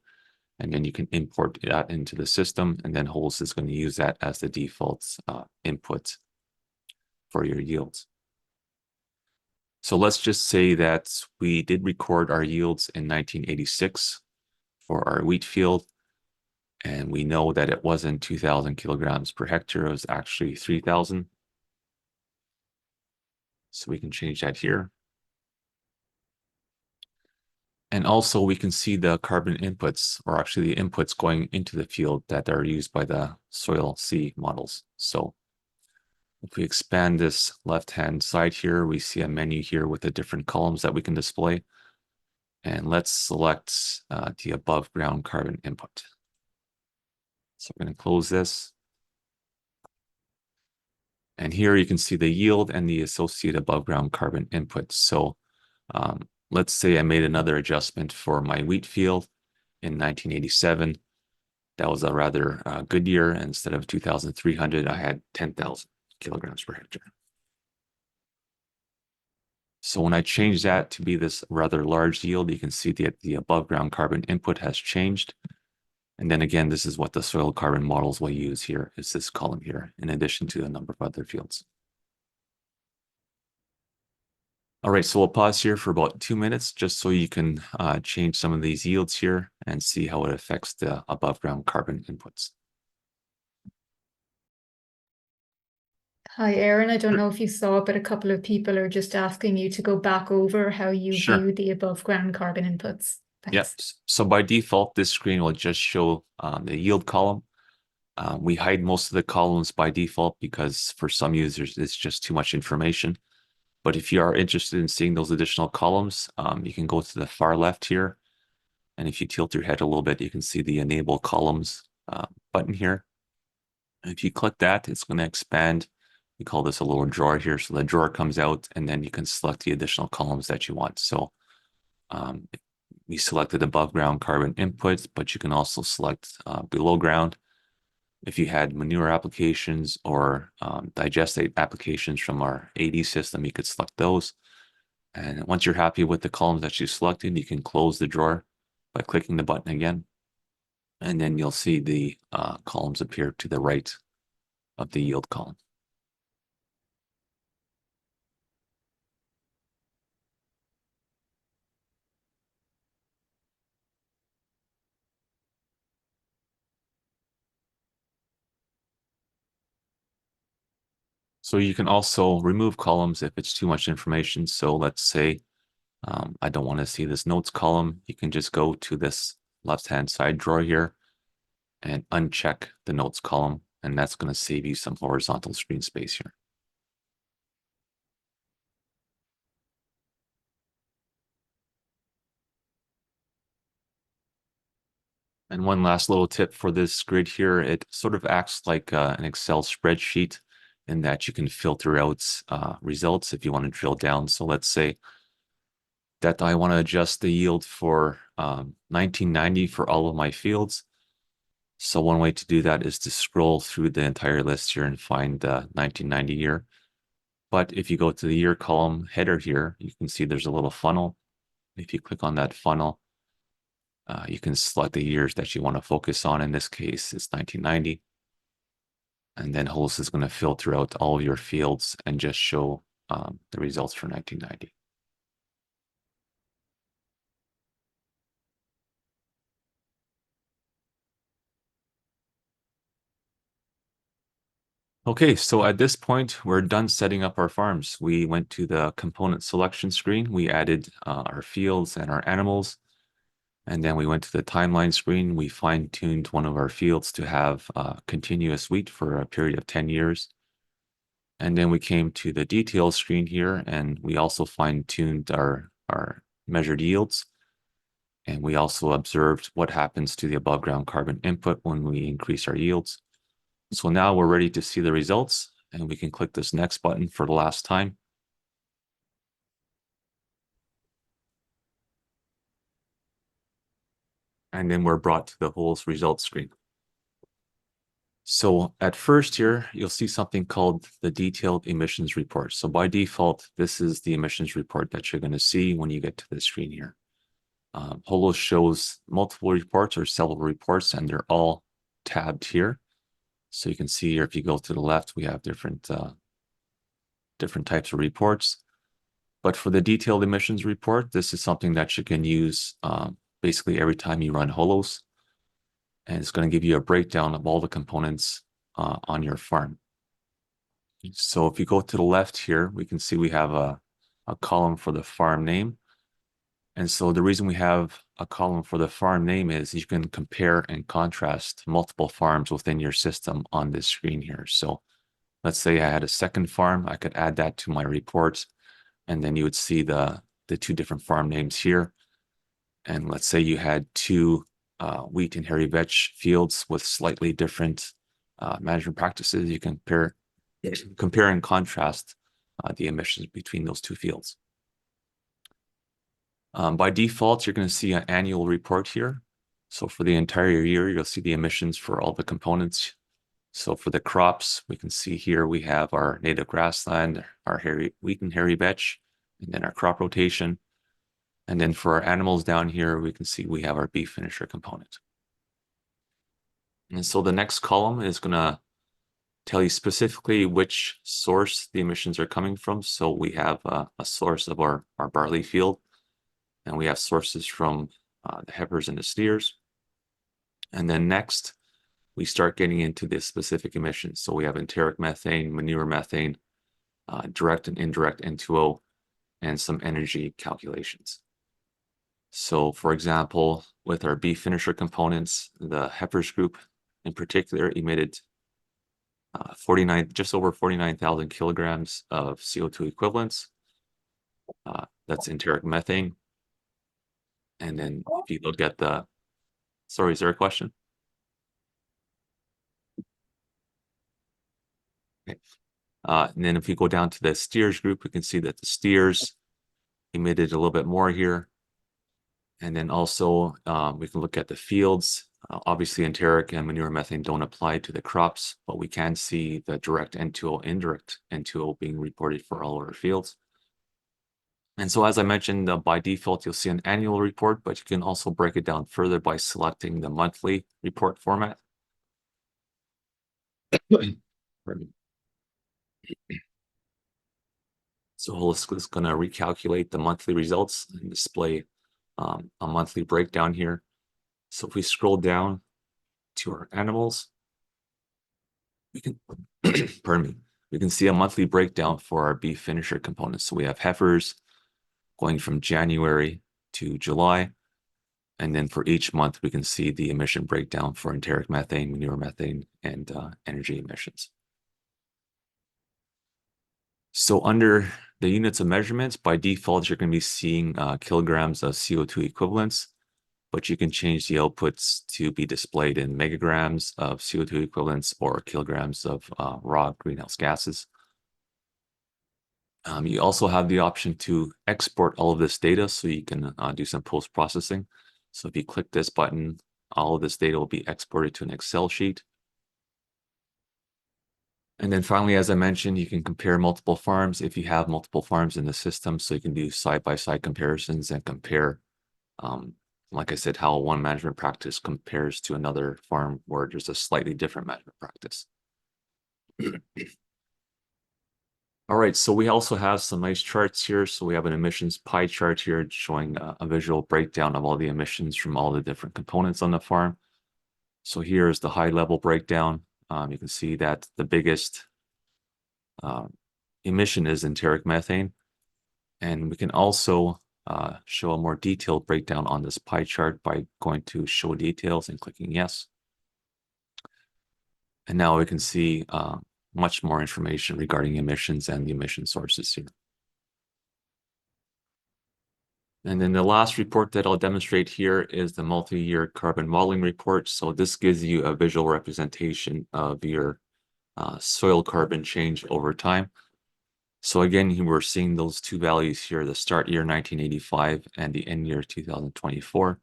And then you can import that into the system, and then holos is going to use that as the default input for your yields. So let's just say that we did record our yields in 1986 for our wheat field, and we know that it wasn't 2,000 kilograms per hectare, it was actually 3,000. So we can change that here. And also we can see the carbon inputs, or actually the inputs going into the field that are used by the soil C models. So if we expand this left-hand side here, we see a menu here with the different columns that we can display. And let's select the above ground carbon input. So I'm going to close this. And here you can see the yield and the associated above ground carbon input. So let's say I made another adjustment for my wheat field in 1987. That was a rather good year. Instead of 2,300, I had 10,000 kilograms per hectare. So when I change that to be this rather large yield, you can see that the above ground carbon input has changed. And then again, this is what the soil carbon models will use here, is this column here, in addition to a number of other fields. All right, so we'll pause here for about 2 minutes, just so you can change some of these yields here and see how it affects the above ground carbon inputs. Hi, Aaron. I don't know if you saw, but a couple of people are just asking you to go back over how you view the above ground carbon inputs. Thanks. Yep. So by default, this screen will just show the yield column. We hide most of the columns by default because for some users, it's just too much information. But if you are interested in seeing those additional columns, you can go to the far left here And if you tilt your head a little bit, you can see the enable columns button here. And if you click that, it's going to expand. We call this a little drawer here. So the drawer comes out, and then you can select the additional columns that you want. So we selected above ground carbon inputs, but you can also select below ground. If you had manure applications or digestate applications from our AD system, you could select those. And once you're happy with the columns that you selected, you can close the drawer by clicking the button again. And then you'll see the columns appear to the right of the yield column. So you can also remove columns if it's too much information. So let's say I don't want to see this notes column. You can just go to this left-hand side drawer here and uncheck the notes column, and that's going to save you some horizontal screen space here. And one last little tip for this grid here, it sort of acts like an Excel spreadsheet in that you can filter out results if you want to drill down. So let's say that I want to adjust the yield for 1990 for all of my fields. So one way to do that is to scroll through the entire list here and find the 1990 year. But if you go to the year column header here, you can see there's a little funnel. If you click on that funnel, you can select the years that you want to focus on. In this case, it's 1990. And then holos is going to filter out all of your fields and just show the results for 1990. Okay, so at this point, we're done setting up our farms. We went to the component selection screen. We added our fields and our animals. And then we went to the timeline screen. We fine-tuned one of our fields to have continuous wheat for a period of 10 years. And then we came to the details screen here, and we also fine-tuned our measured yields. And we also observed what happens to the above ground carbon input when we increase our yields. So now we're ready to see the results, and we can click this next button for the last time. And then we're brought to the whole results screen. So at first here, you'll see something called the detailed emissions report. So by default, this is the emissions report that you're going to see when you get to the screen here. Holos shows multiple reports or several reports, and they're all tabbed here. So you can see here, if you go to the left, we have different types of reports. But for the detailed emissions report, this is something that you can use basically every time you run holos. And it's going to give you a breakdown of all the components on your farm. So if you go to the left here, we can see we have a column for the farm name. And so the reason we have a column for the farm name is you can compare and contrast multiple farms within your system on this screen here. So let's say I had a second farm, I could add that to my report, and then you would see the two different farm names here. And let's say you had two wheat and hairy veg fields with slightly different management practices. You can compare and contrast the emissions between those two fields. By default, you're going to see an annual report here. So for the entire year, you'll see the emissions for all the components. So for the crops, we can see here we have our native grassland, our wheat and hairy veg, and then our crop rotation. And then for our animals down here, we can see we have our beef finisher component. And so the next column is going to tell you specifically which source the emissions are coming from. So we have a source of our barley field, and we have sources from the heifers and the steers. And then next, we start getting into the specific emissions. So we have enteric methane, manure methane, direct and indirect N2O, and some energy calculations. So for example, with our beef finisher components, the heifers group in particular emitted just over 49,000 kilograms of CO2 equivalents. That's enteric methane. And then if you look at the, sorry, is there a question? Okay. And then if we go down to the steers group, we can see that the steers emitted a little bit more here. And then also we can look at the fields. Obviously, enteric and manure methane don't apply to the crops, but we can see the direct N2O, indirect N2O being reported for all our fields. And so, as I mentioned, by default, you'll see an annual report, but you can also break it down further by selecting the monthly report format. Pardon me. So Holos is going to recalculate the monthly results and display a monthly breakdown here. So if we scroll down to our animals, we can, pardon me, we can see a monthly breakdown for our beef finisher components. So we have heifers going from January to July. And then for each month, we can see the emission breakdown for enteric methane, manure methane, and energy emissions. So under the units of measurements, by default, you're going to be seeing kilograms of CO2 equivalents, but you can change the outputs to be displayed in megagrams of CO2 equivalents or kilograms of raw greenhouse gases. You also have the option to export all of this data so you can do some post-processing. So if you click this button, all of this data will be exported to an Excel sheet. And then finally, as I mentioned, you can compare multiple farms if you have multiple farms in the system. So you can do side-by-side comparisons and compare, like I said, how one management practice compares to another farm where there's a slightly different management practice. All right, so we also have some nice charts here. So we have an emissions pie chart here showing a visual breakdown of all the emissions from all the different components on the farm. So here is the high level breakdown. You can see that the biggest emission is enteric methane. And we can also show a more detailed breakdown on this pie chart by going to show details and clicking yes. And now we can see much more information regarding emissions and the emission sources here. And then the last report that I'll demonstrate here is the multi-year carbon modeling report. So this gives you a visual representation of your soil carbon change over time. So again, we're seeing those two values here, the start year 1985 and the end year 2024.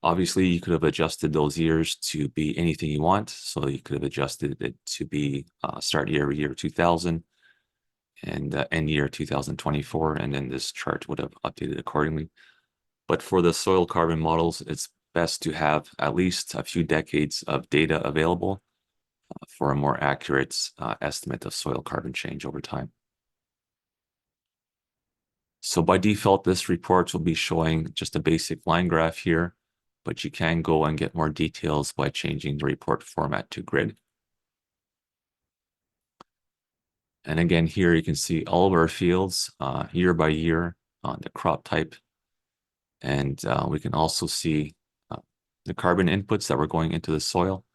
Obviously, you could have adjusted those years to be anything you want. So you could have adjusted it to be start year 2000 and end year 2024, and then this chart would have updated accordingly. But for the soil carbon models, it's best to have at least a few decades of data available for a more accurate estimate of soil carbon change over time. So by default, this report will be showing just a basic line graph here, but you can go and get more details by changing the report format to grid. And again, here you can see all of our fields year by year on the crop type. And we can also see the carbon inputs that were going into the soil.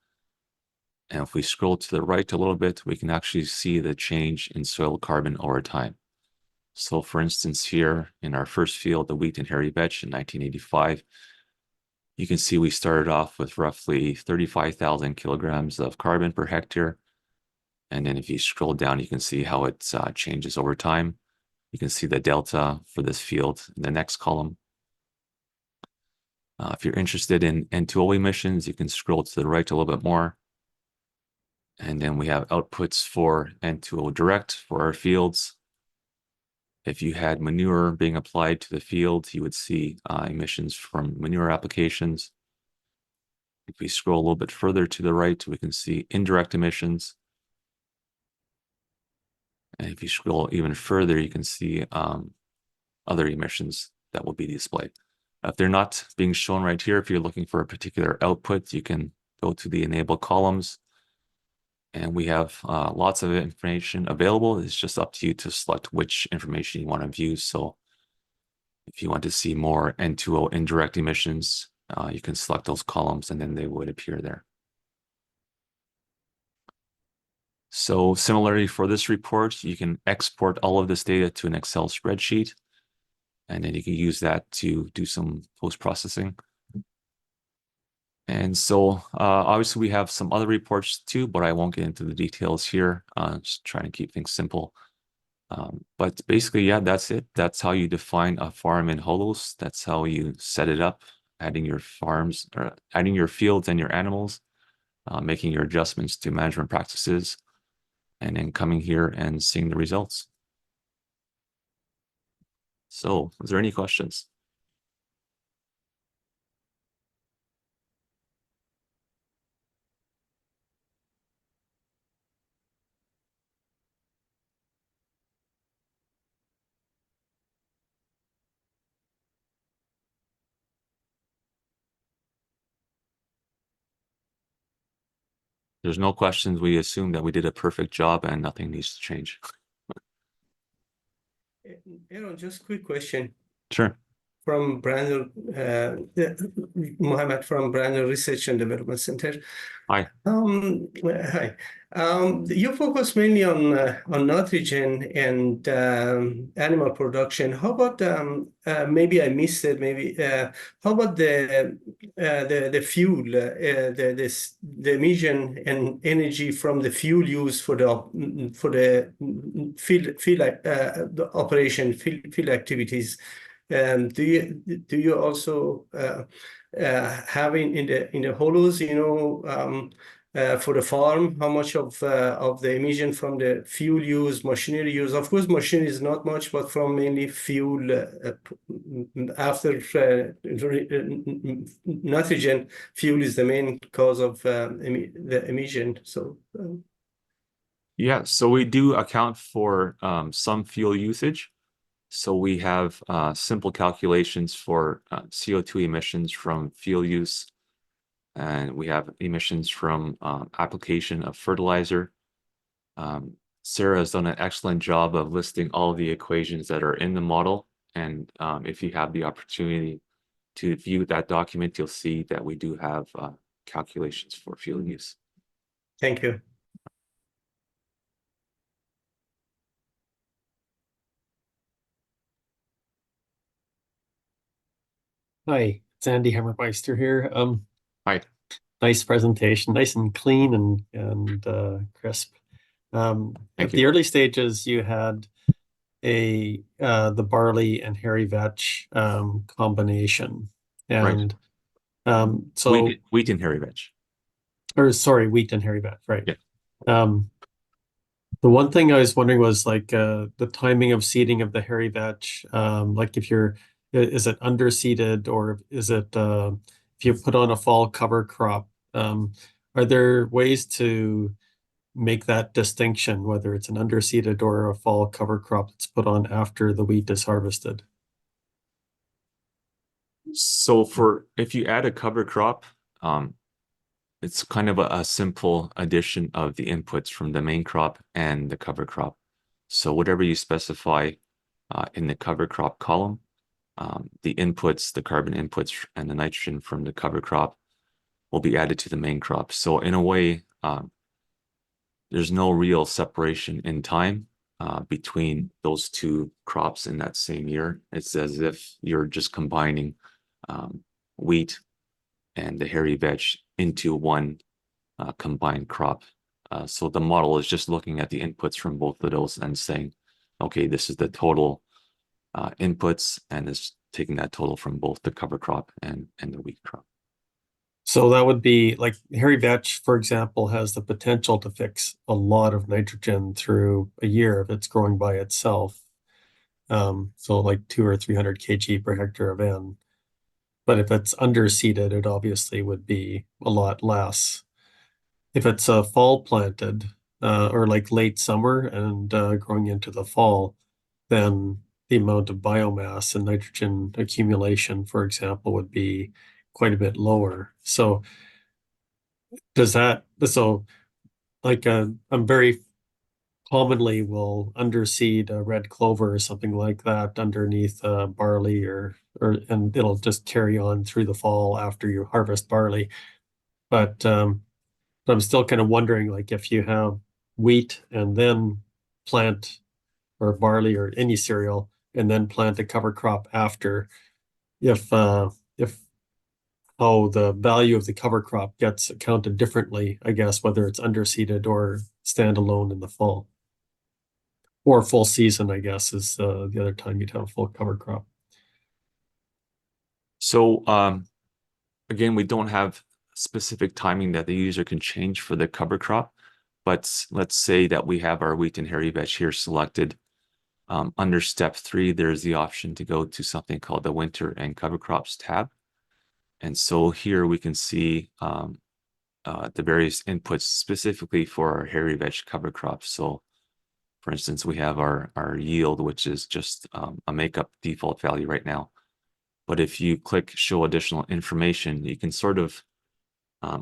And if we scroll to the right a little bit, we can actually see the change in soil carbon over time. So for instance, here in our first field, the wheat and hairy vetch in 1985, you can see we started off with roughly 35,000 kilograms of carbon per hectare. And then if you scroll down, you can see how it changes over time. You can see the delta for this field in the next column. If you're interested in N2O emissions, you can scroll to the right a little bit more. And then we have outputs for N2O direct for our fields. If you had manure being applied to the field, you would see emissions from manure applications. If we scroll a little bit further to the right, we can see indirect emissions. And if you scroll even further, you can see other emissions that will be displayed. If they're not being shown right here, if you're looking for a particular output, you can go to the enable columns. And we have lots of information available. It's just up to you to select which information you want to view. So if you want to see more N2O indirect emissions, you can select those columns and then they would appear there. So similarly for this report, you can export all of this data to an Excel spreadsheet. and then you can use that to do some post-processing. And so obviously we have some other reports too, but I won't get into the details here. Just trying to keep things simple. But basically, yeah, that's it. That's how you define a farm in Holos. That's how you set it up, adding your farms, or adding your fields and your animals, making your adjustments to management practices, and then coming here and seeing the results. So, is there any questions? There's no questions. We assume that we did a perfect job and nothing needs to change. Just quick question Sure. from Brandon, Mohammed from Brandon Research and Development Center. Hi. Hi. You focus mainly on nitrogen and animal production. How about maybe I missed it? Maybe how about the fuel, the emission and energy from the fuel used for the field operation, field activities? Do you also have in the holos, for the farm, how much of the emission from the fuel use, machinery use? Of course, machinery is not much, but from mainly fuel after nitrogen, fuel is the main cause of the emission. So. Yeah, so we do account for some fuel usage. So we have simple calculations for CO2 emissions from fuel use, and we have emissions from application of fertilizer. Sarah has done an excellent job of listing all the equations that are in the model. And if you have the opportunity to view that document, you'll see that we do have calculations for fuel use. Thank you. Hi, it's Andy Hammermeister here. Hi. Nice presentation, nice and clean and crisp. At the early stages, you had the barley and hairy vetch combination, and so wheat and hairy vetch. Or sorry, wheat and hairy vetch, right? Yeah. The one thing I was wondering was like the timing of seeding of the hairy vetch. Like is it underseeded, or is it if you put on a fall cover crop? Are there ways to make that distinction, whether it's an underseeded or a fall cover crop that's put on after the wheat is harvested? So if you add a cover crop, it's kind of a simple addition of the inputs from the main crop and the cover crop. So whatever you specify in the cover crop column, the inputs, the carbon inputs and the nitrogen from the cover crop will be added to the main crop. So in a way, there's no real separation in time between those two crops in that same year. It's as if you're just combining wheat and the hairy vetch into one combined crop. So the model is just looking at the inputs from both of those and saying, okay, this is the total inputs, and is taking that total from both the cover crop and the wheat crop. So that would be like hairy vetch, for example, has the potential to fix a lot of nitrogen through a year if it's growing by itself. So like 200 or 300 kg per hectare of N. But if it's underseeded, it obviously would be a lot less. If it's fall planted or like late summer and growing into the fall, then the amount of biomass and nitrogen accumulation, for example, would be quite a bit lower. So I'm very commonly will underseed a red clover or something like that underneath barley and it'll just carry on through the fall after you harvest barley. But I'm still kind of wondering, like, if you have wheat and then plant or barley or any cereal and then plant a cover crop after, if how the value of the cover crop gets accounted differently, I guess, whether it's underseeded or standalone in the fall. Or full season, I guess, is the other time you'd have a full cover crop. So again, we don't have specific timing that the user can change for the cover crop, but let's say that we have our wheat and hairy vetch here selected. Under step 3, there's the option to go to something called the winter and cover crops tab. And so here we can see the various inputs specifically for our hairy vetch cover crops. So for instance, we have our yield, which is just a makeup default value right now. But if you click show additional information, you can sort of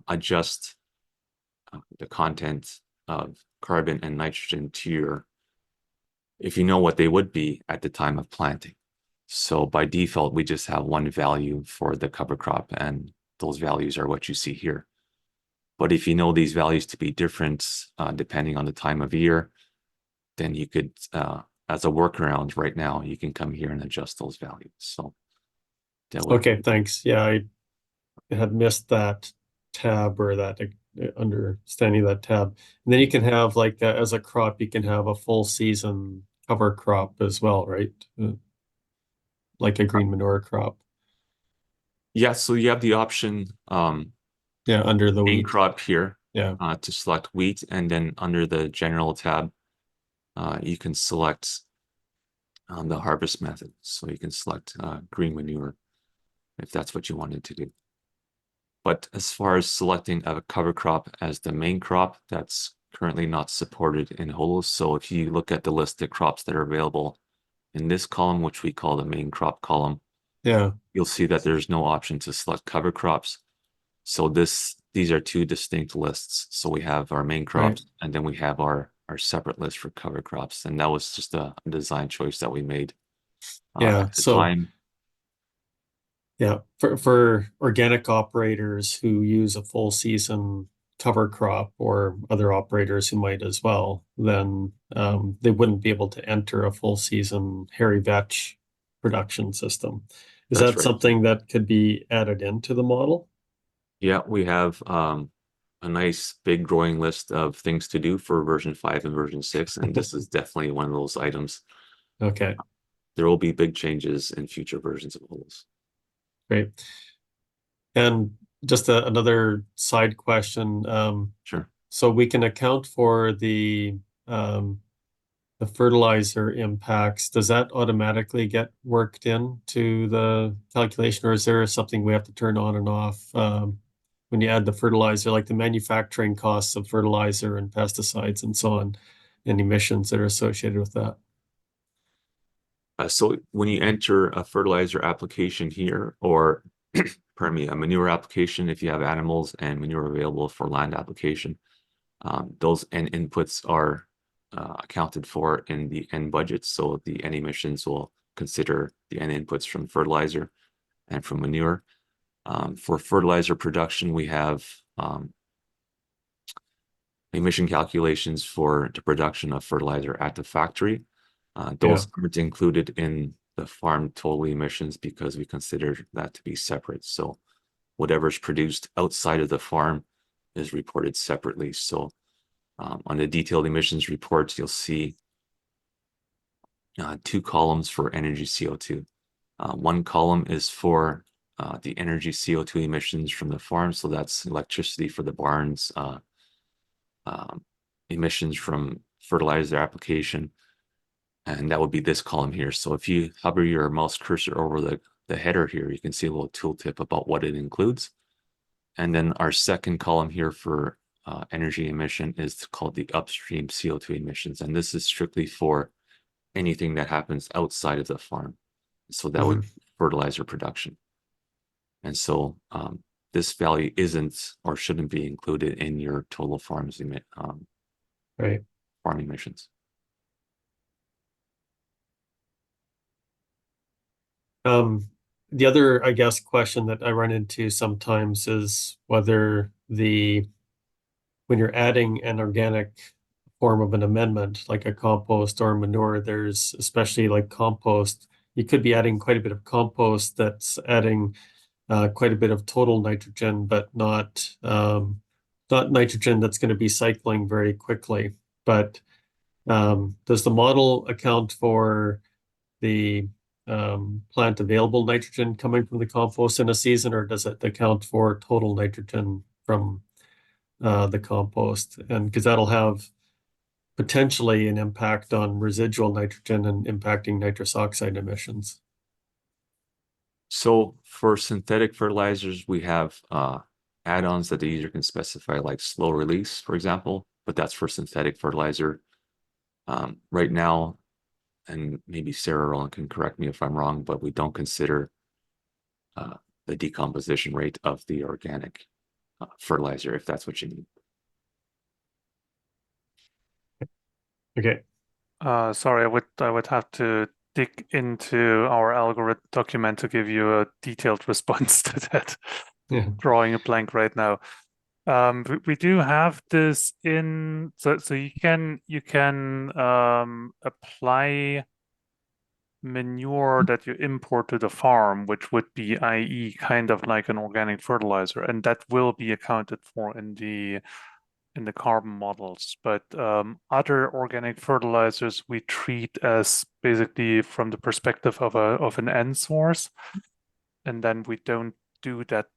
adjust the content of carbon and nitrogen to your, if you know what they would be at the time of planting. So by default, we just have one value for the cover crop, and those values are what you see here. But if you know these values to be different depending on the time of year, then you could, as a workaround right now, you can come here and adjust those values. So that would Okay, thanks. Yeah, I had missed that tab, or that understanding of that tab. And then you can have, like, as a crop, you can have a full season cover crop as well, right? Like a green manure crop. Yeah, so you have the option Yeah, under the main wheat. crop here Yeah. to select wheat, and then under the general tab, you can select the harvest method. So you can select green manure if that's what you wanted to do. But as far as selecting a cover crop as the main crop, that's currently not supported in holos. So if you look at the list of crops that are available in this column, which we call the main crop column, Yeah. you'll see that there's no option to select cover crops. So these are two distinct lists. So we have our main crops, and then we have our separate list for cover crops. And that was just a design choice that we made Yeah. at the So time. yeah, for organic operators who use a full season cover crop, or other operators who might as well, then they wouldn't be able to enter a full season hairy vetch production system. Is That's that right. something that could be added into the model? Yeah, we have a nice big growing list of things to do for version 5 and version 6, and this is definitely one of those items. Okay, There will be big changes in future versions of holos. great. And just another side question. Sure. So we can account for the fertilizer impacts. Does that automatically get worked into the calculation, or is there something we have to turn on and off when you add the fertilizer, like the manufacturing costs of fertilizer and pesticides and so on, and emissions that are associated with that? So when you enter a fertilizer application here, or pardon me, a manure application, if you have animals and manure available for land application, those N inputs are accounted for in the N budget. So the N emissions will consider the N inputs from fertilizer and from manure. For fertilizer production, we have emission calculations for the production of fertilizer at the factory. Those aren't included in the farm total emissions because we consider that to be separate. So whatever's produced outside of the farm is reported separately. So on the detailed emissions reports, you'll see 2 columns for energy CO2. One column is for the energy CO2 emissions from the farm. So that's electricity for the barns, emissions from fertilizer application. And that would be this column here. So if you hover your mouse cursor over the header here, you can see a little tooltip about what it includes. And then our second column here for energy emission is called the upstream CO2 emissions. And this is strictly for anything that happens outside of the farm. So that would be fertilizer production. And so this value isn't or shouldn't be included in your total farm emissions. The other, I guess, question that I run into sometimes is whether when you're adding an organic form of an amendment, like a compost or manure. There's especially like compost, you could be adding quite a bit of compost that's adding quite a bit of total nitrogen, but not nitrogen that's going to be cycling very quickly. But does the model account for the plant available nitrogen coming from the compost in a season, or does it account for total nitrogen from the compost? And because that'll have potentially an impact on residual nitrogen and impacting nitrous oxide emissions. So for synthetic fertilizers, we have add-ons that the user can specify, like slow release, for example, but that's for synthetic fertilizer. Right now, and maybe Sarah Roland can correct me if I'm wrong, but we don't consider the decomposition rate of the organic fertilizer, if that's what you need. Okay. Sorry, I would have to dig into our algorithm document to give you a detailed response to that. Yeah. Drawing a blank right now. We do have this in, so you can apply manure that you import to the farm, which would be, i.e., kind of like an organic fertilizer, and that will be accounted for in the carbon models. But other organic fertilizers we treat as basically from the perspective of an end source, and then we don't do that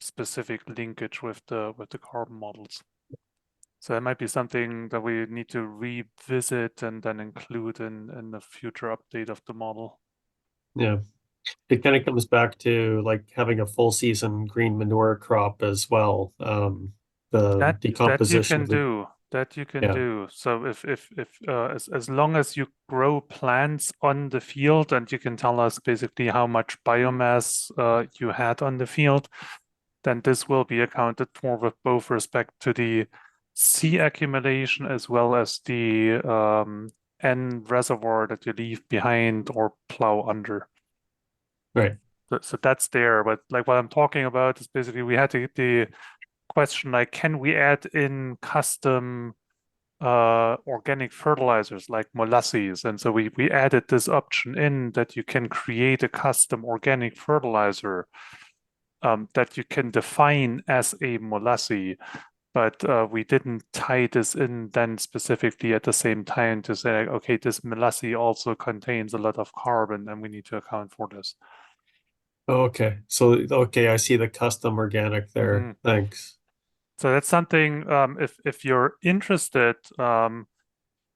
specific linkage with the carbon models. So it might be something that we need to revisit and then include in the future update of the model. Yeah. It kind of comes back to like having a full season green manure crop as well. The decomposition That you can do. So if as long as you grow plants on the field and you can tell us basically how much biomass you had on the field, then this will be accounted for with both respect to the sea accumulation as well as the end reservoir that you leave behind or plow under. Right. So that's there. But like what I'm talking about is basically we had the question like, can we add in custom organic fertilizers like molasses? And so we added this option in that you can create a custom organic fertilizer that you can define as a molasse, but we didn't tie this in then specifically at the same time to say, okay, this molasse also contains a lot of carbon and we need to account for this. Okay. So, okay, I see the custom organic there. Mm-hmm. Thanks. So that's something, if you're interested,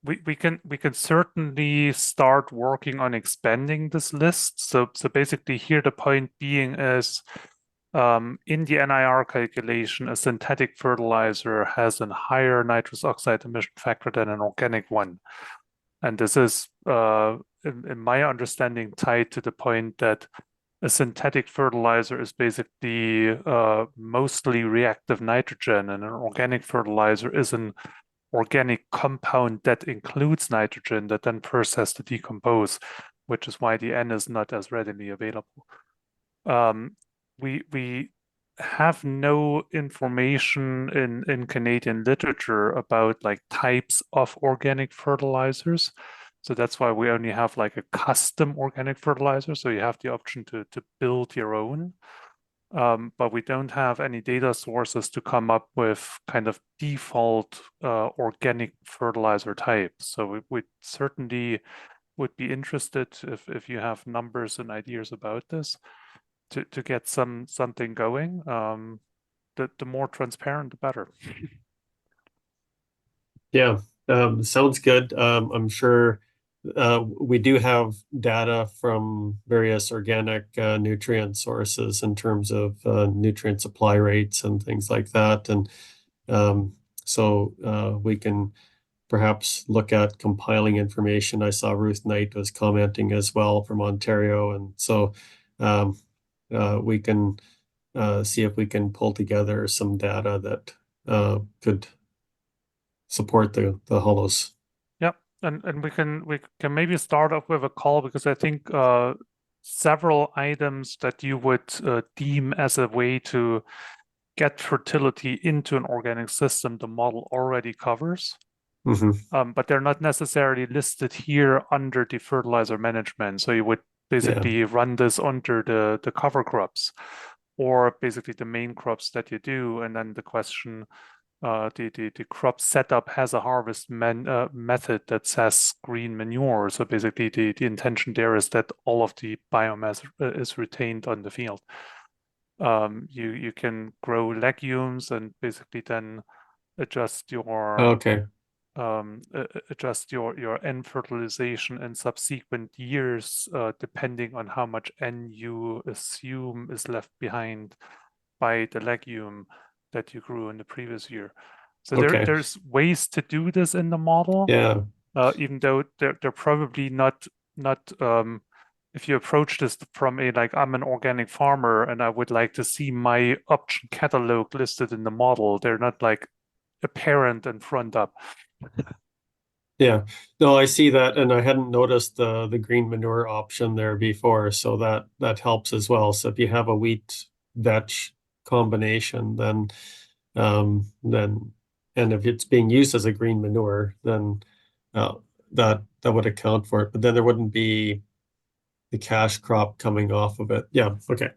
we can certainly start working on expanding this list. So basically here the point being is in the NIR calculation, a synthetic fertilizer has a higher nitrous oxide emission factor than an organic one. And this is, in my understanding, tied to the point that a synthetic fertilizer is basically mostly reactive nitrogen, and an organic fertilizer is an organic compound that includes nitrogen that then first has to decompose, which is why the N is not as readily available. We have no information in Canadian literature about like types of organic fertilizers. So that's why we only have like a custom organic fertilizer. So you have the option to build your own. But we don't have any data sources to come up with kind of default organic fertilizer types. So we certainly would be interested if you have numbers and ideas about this to get something going. The more transparent, the better. Yeah, sounds good. I'm sure we do have data from various organic nutrient sources in terms of nutrient supply rates and things like that. And so we can perhaps look at compiling information. I saw Ruth Knight was commenting as well from Ontario. And so we can see if we can pull together some data that could support the holos. Yep, and we can maybe start off with a call, because I think several items that you would deem as a way to get fertility into an organic system, the model already covers. but they're not necessarily listed here under the fertilizer management. So you would basically run this under the cover crops, or basically the main crops that you do. And then the question, the crop setup has a harvest method that says green manure. So basically the intention there is that all of the biomass is retained on the field. You can grow legumes and basically then adjust your Okay. adjust your N fertilization in subsequent years, depending on how much N you assume is left behind by the legume that you grew in the previous year. So Okay. there's ways to do this in the model, Yeah. even though they're probably not if you approach this from a like, I'm an organic farmer and I would like to see my option catalog listed in the model, they're not like apparent and front up. Yeah. No, I see that, and I hadn't noticed the green manure option there before, so that helps as well. So if you have a wheat vetch combination, then and if it's being used as a green manure, then that would account for it. But then there wouldn't be the cash crop coming off of it. Yeah. Okay.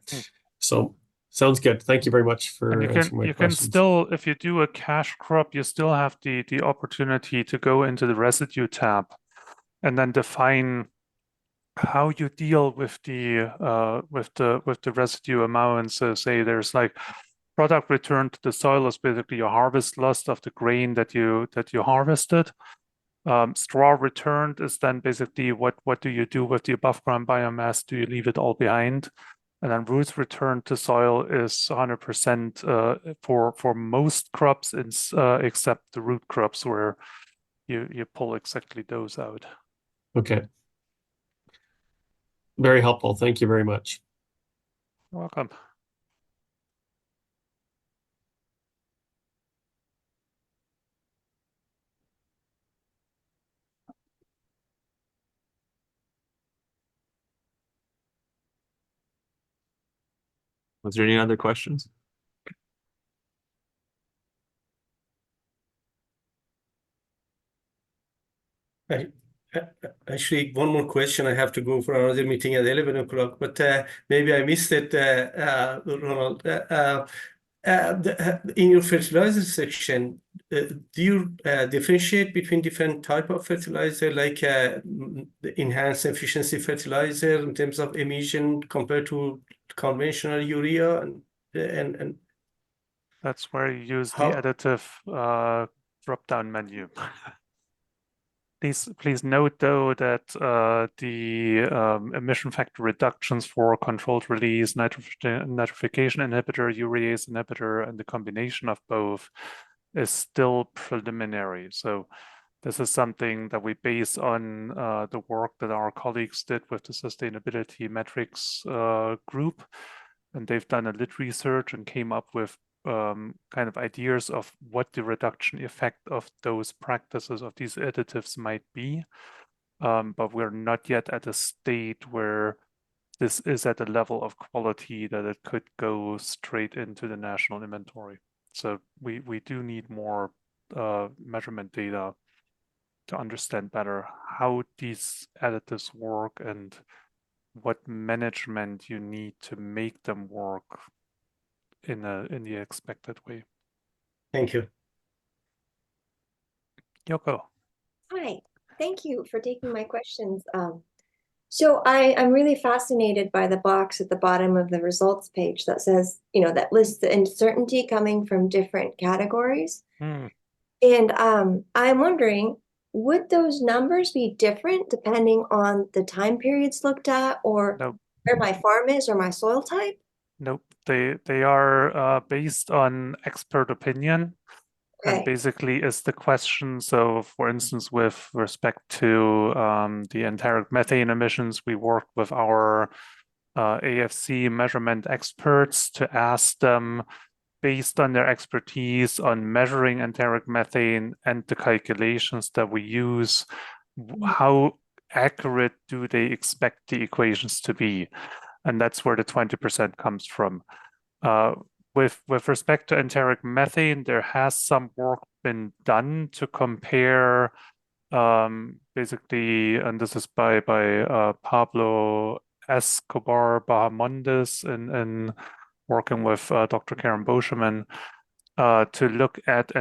So sounds good. Thank you very much And for answering my you can questions. still, if you do a cash crop, you still have the opportunity to go into the residue tab and then define how you deal with the residue amount. So say there's like product returned to the soil is basically your harvest loss of the grain that you harvested. Straw returned is then basically what do you do with the above ground biomass? Do you leave it all behind? And then roots returned to soil is 100% for most crops, except the root crops where you pull exactly those out. Okay. Very helpful. Thank you very much. You're welcome. Was there any other questions? Actually, one more question. I have to go for another meeting at 11 o'clock, but maybe I missed it, Ronald. In your fertilizer section, do you differentiate between different type of fertilizer, like the enhanced efficiency fertilizer in terms of emission compared to conventional urea, and That's where you use the how? additive drop-down menu. Please note though that the emission factor reductions for controlled release, nitrification inhibitor, urease inhibitor, and the combination of both is still preliminary. So this is something that we base on the work that our colleagues did with the sustainability metrics group. And they've done a lit research and came up with kind of ideas of what the reduction effect of those practices of these additives might be. But we're not yet at a state where this is at a level of quality that it could go straight into the national inventory. So we do need more measurement data to understand better how these additives work and what management you need to make them work in the expected way. Thank you. Yoko. Hi, thank you for taking my questions. So I'm really fascinated by the box at the bottom of the results page that says, that lists the uncertainty coming from different categories. And I'm wondering, would those numbers be different depending on the time periods looked at, or Nope. where my farm is, or my soil type? Nope. They are based on expert opinion. And Okay. basically is the question, so for instance, with respect to the enteric methane emissions, we worked with our AFC measurement experts to ask them, based on their expertise on measuring enteric methane and the calculations that we use, how accurate do they expect the equations to be? And that's where the 20% comes from. with respect to enteric methane, there has some work been done to compare basically, and this is by Pablo Escobar Bahamondes in working with Dr. Karen Boscheman to look at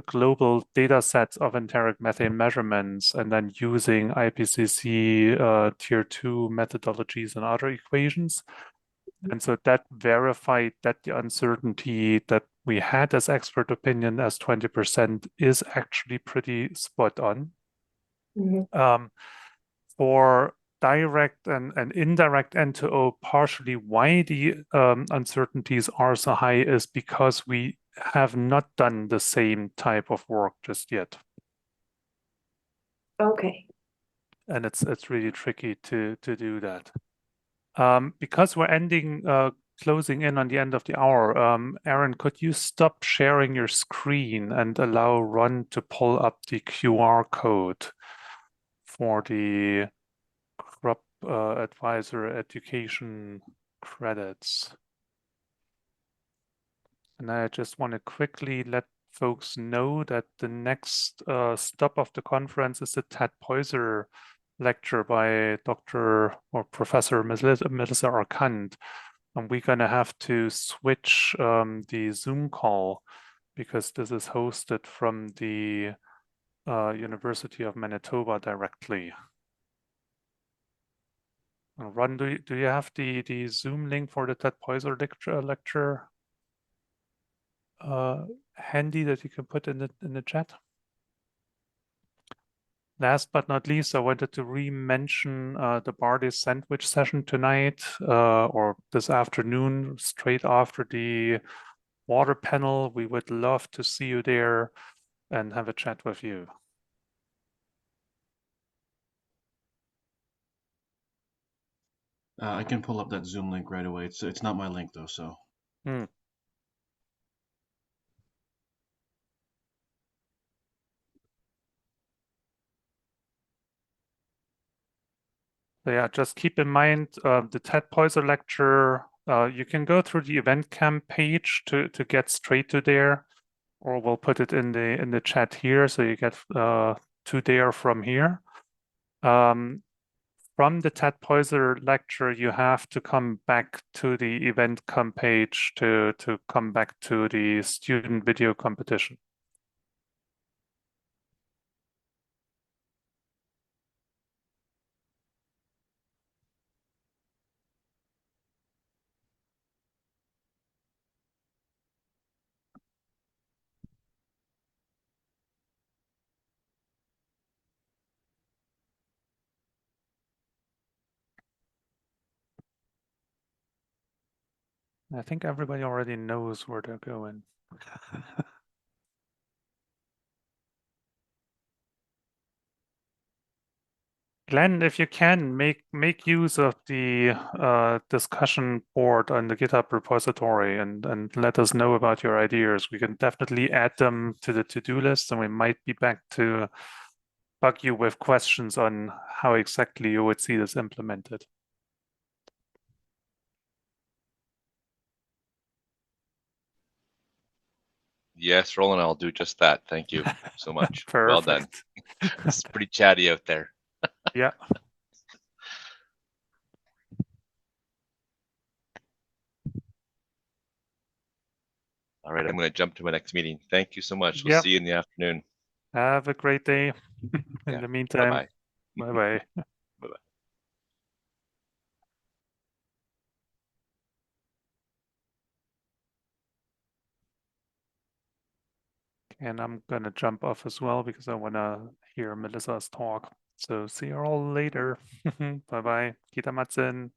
global data sets of enteric methane measurements and then using IPCC tier 2 methodologies and other equations. And so that verified that the uncertainty that we had as expert opinion as 20% is actually pretty spot on. For direct and indirect N2O, partially why the uncertainties are so high is because we have not done the same type of work just yet. Okay. And it's really tricky to do that. Because we're closing in on the end of the hour, Aaron, could you stop sharing your screen and allow Ron to pull up the QR code for the crop advisor education credits? And I just want to quickly let folks know that the next stop of the conference is the Ted Poyser lecture by Dr. or Professor Melissa Arcand. And we're going to have to switch the Zoom call because this is hosted from the University of Manitoba directly. Ron, do you have the Zoom link for the Ted Poyser lecture handy that you can put in the chat? Last but not least, I wanted to re-mention the Barley sandwich session tonight or this afternoon, straight after the water panel. We would love to see you there and have a chat with you. I can pull up that Zoom link right away. It's not my link though, so. So yeah, just keep in mind the Ted Poyser lecture. You can go through the event camp page to get straight to there, or we'll put it in the chat here, so you get to there from here. From the Ted Poyser lecture, you have to come back to the event camp page to come back to the student video competition. I think everybody already knows where they're going. Glenn, if you can, make use of the discussion board on the GitHub repository and let us know about your ideas. We can definitely add them to the to-do list, and we might be back to bug you with questions on how exactly you would see this implemented. Yes, Roland, I'll do just that. Thank you so much. Well done. It's pretty chatty out there. Yeah. All right, I'm going to jump to my next meeting. Thank you so much. We'll see you in the afternoon. Have a great day. In the meantime, bye-bye. Bye-bye. Bye-bye. And I'm gonna jump off as well because I wanna hear Melissa's talk. So see you all later. Bye-bye. Kita matsen.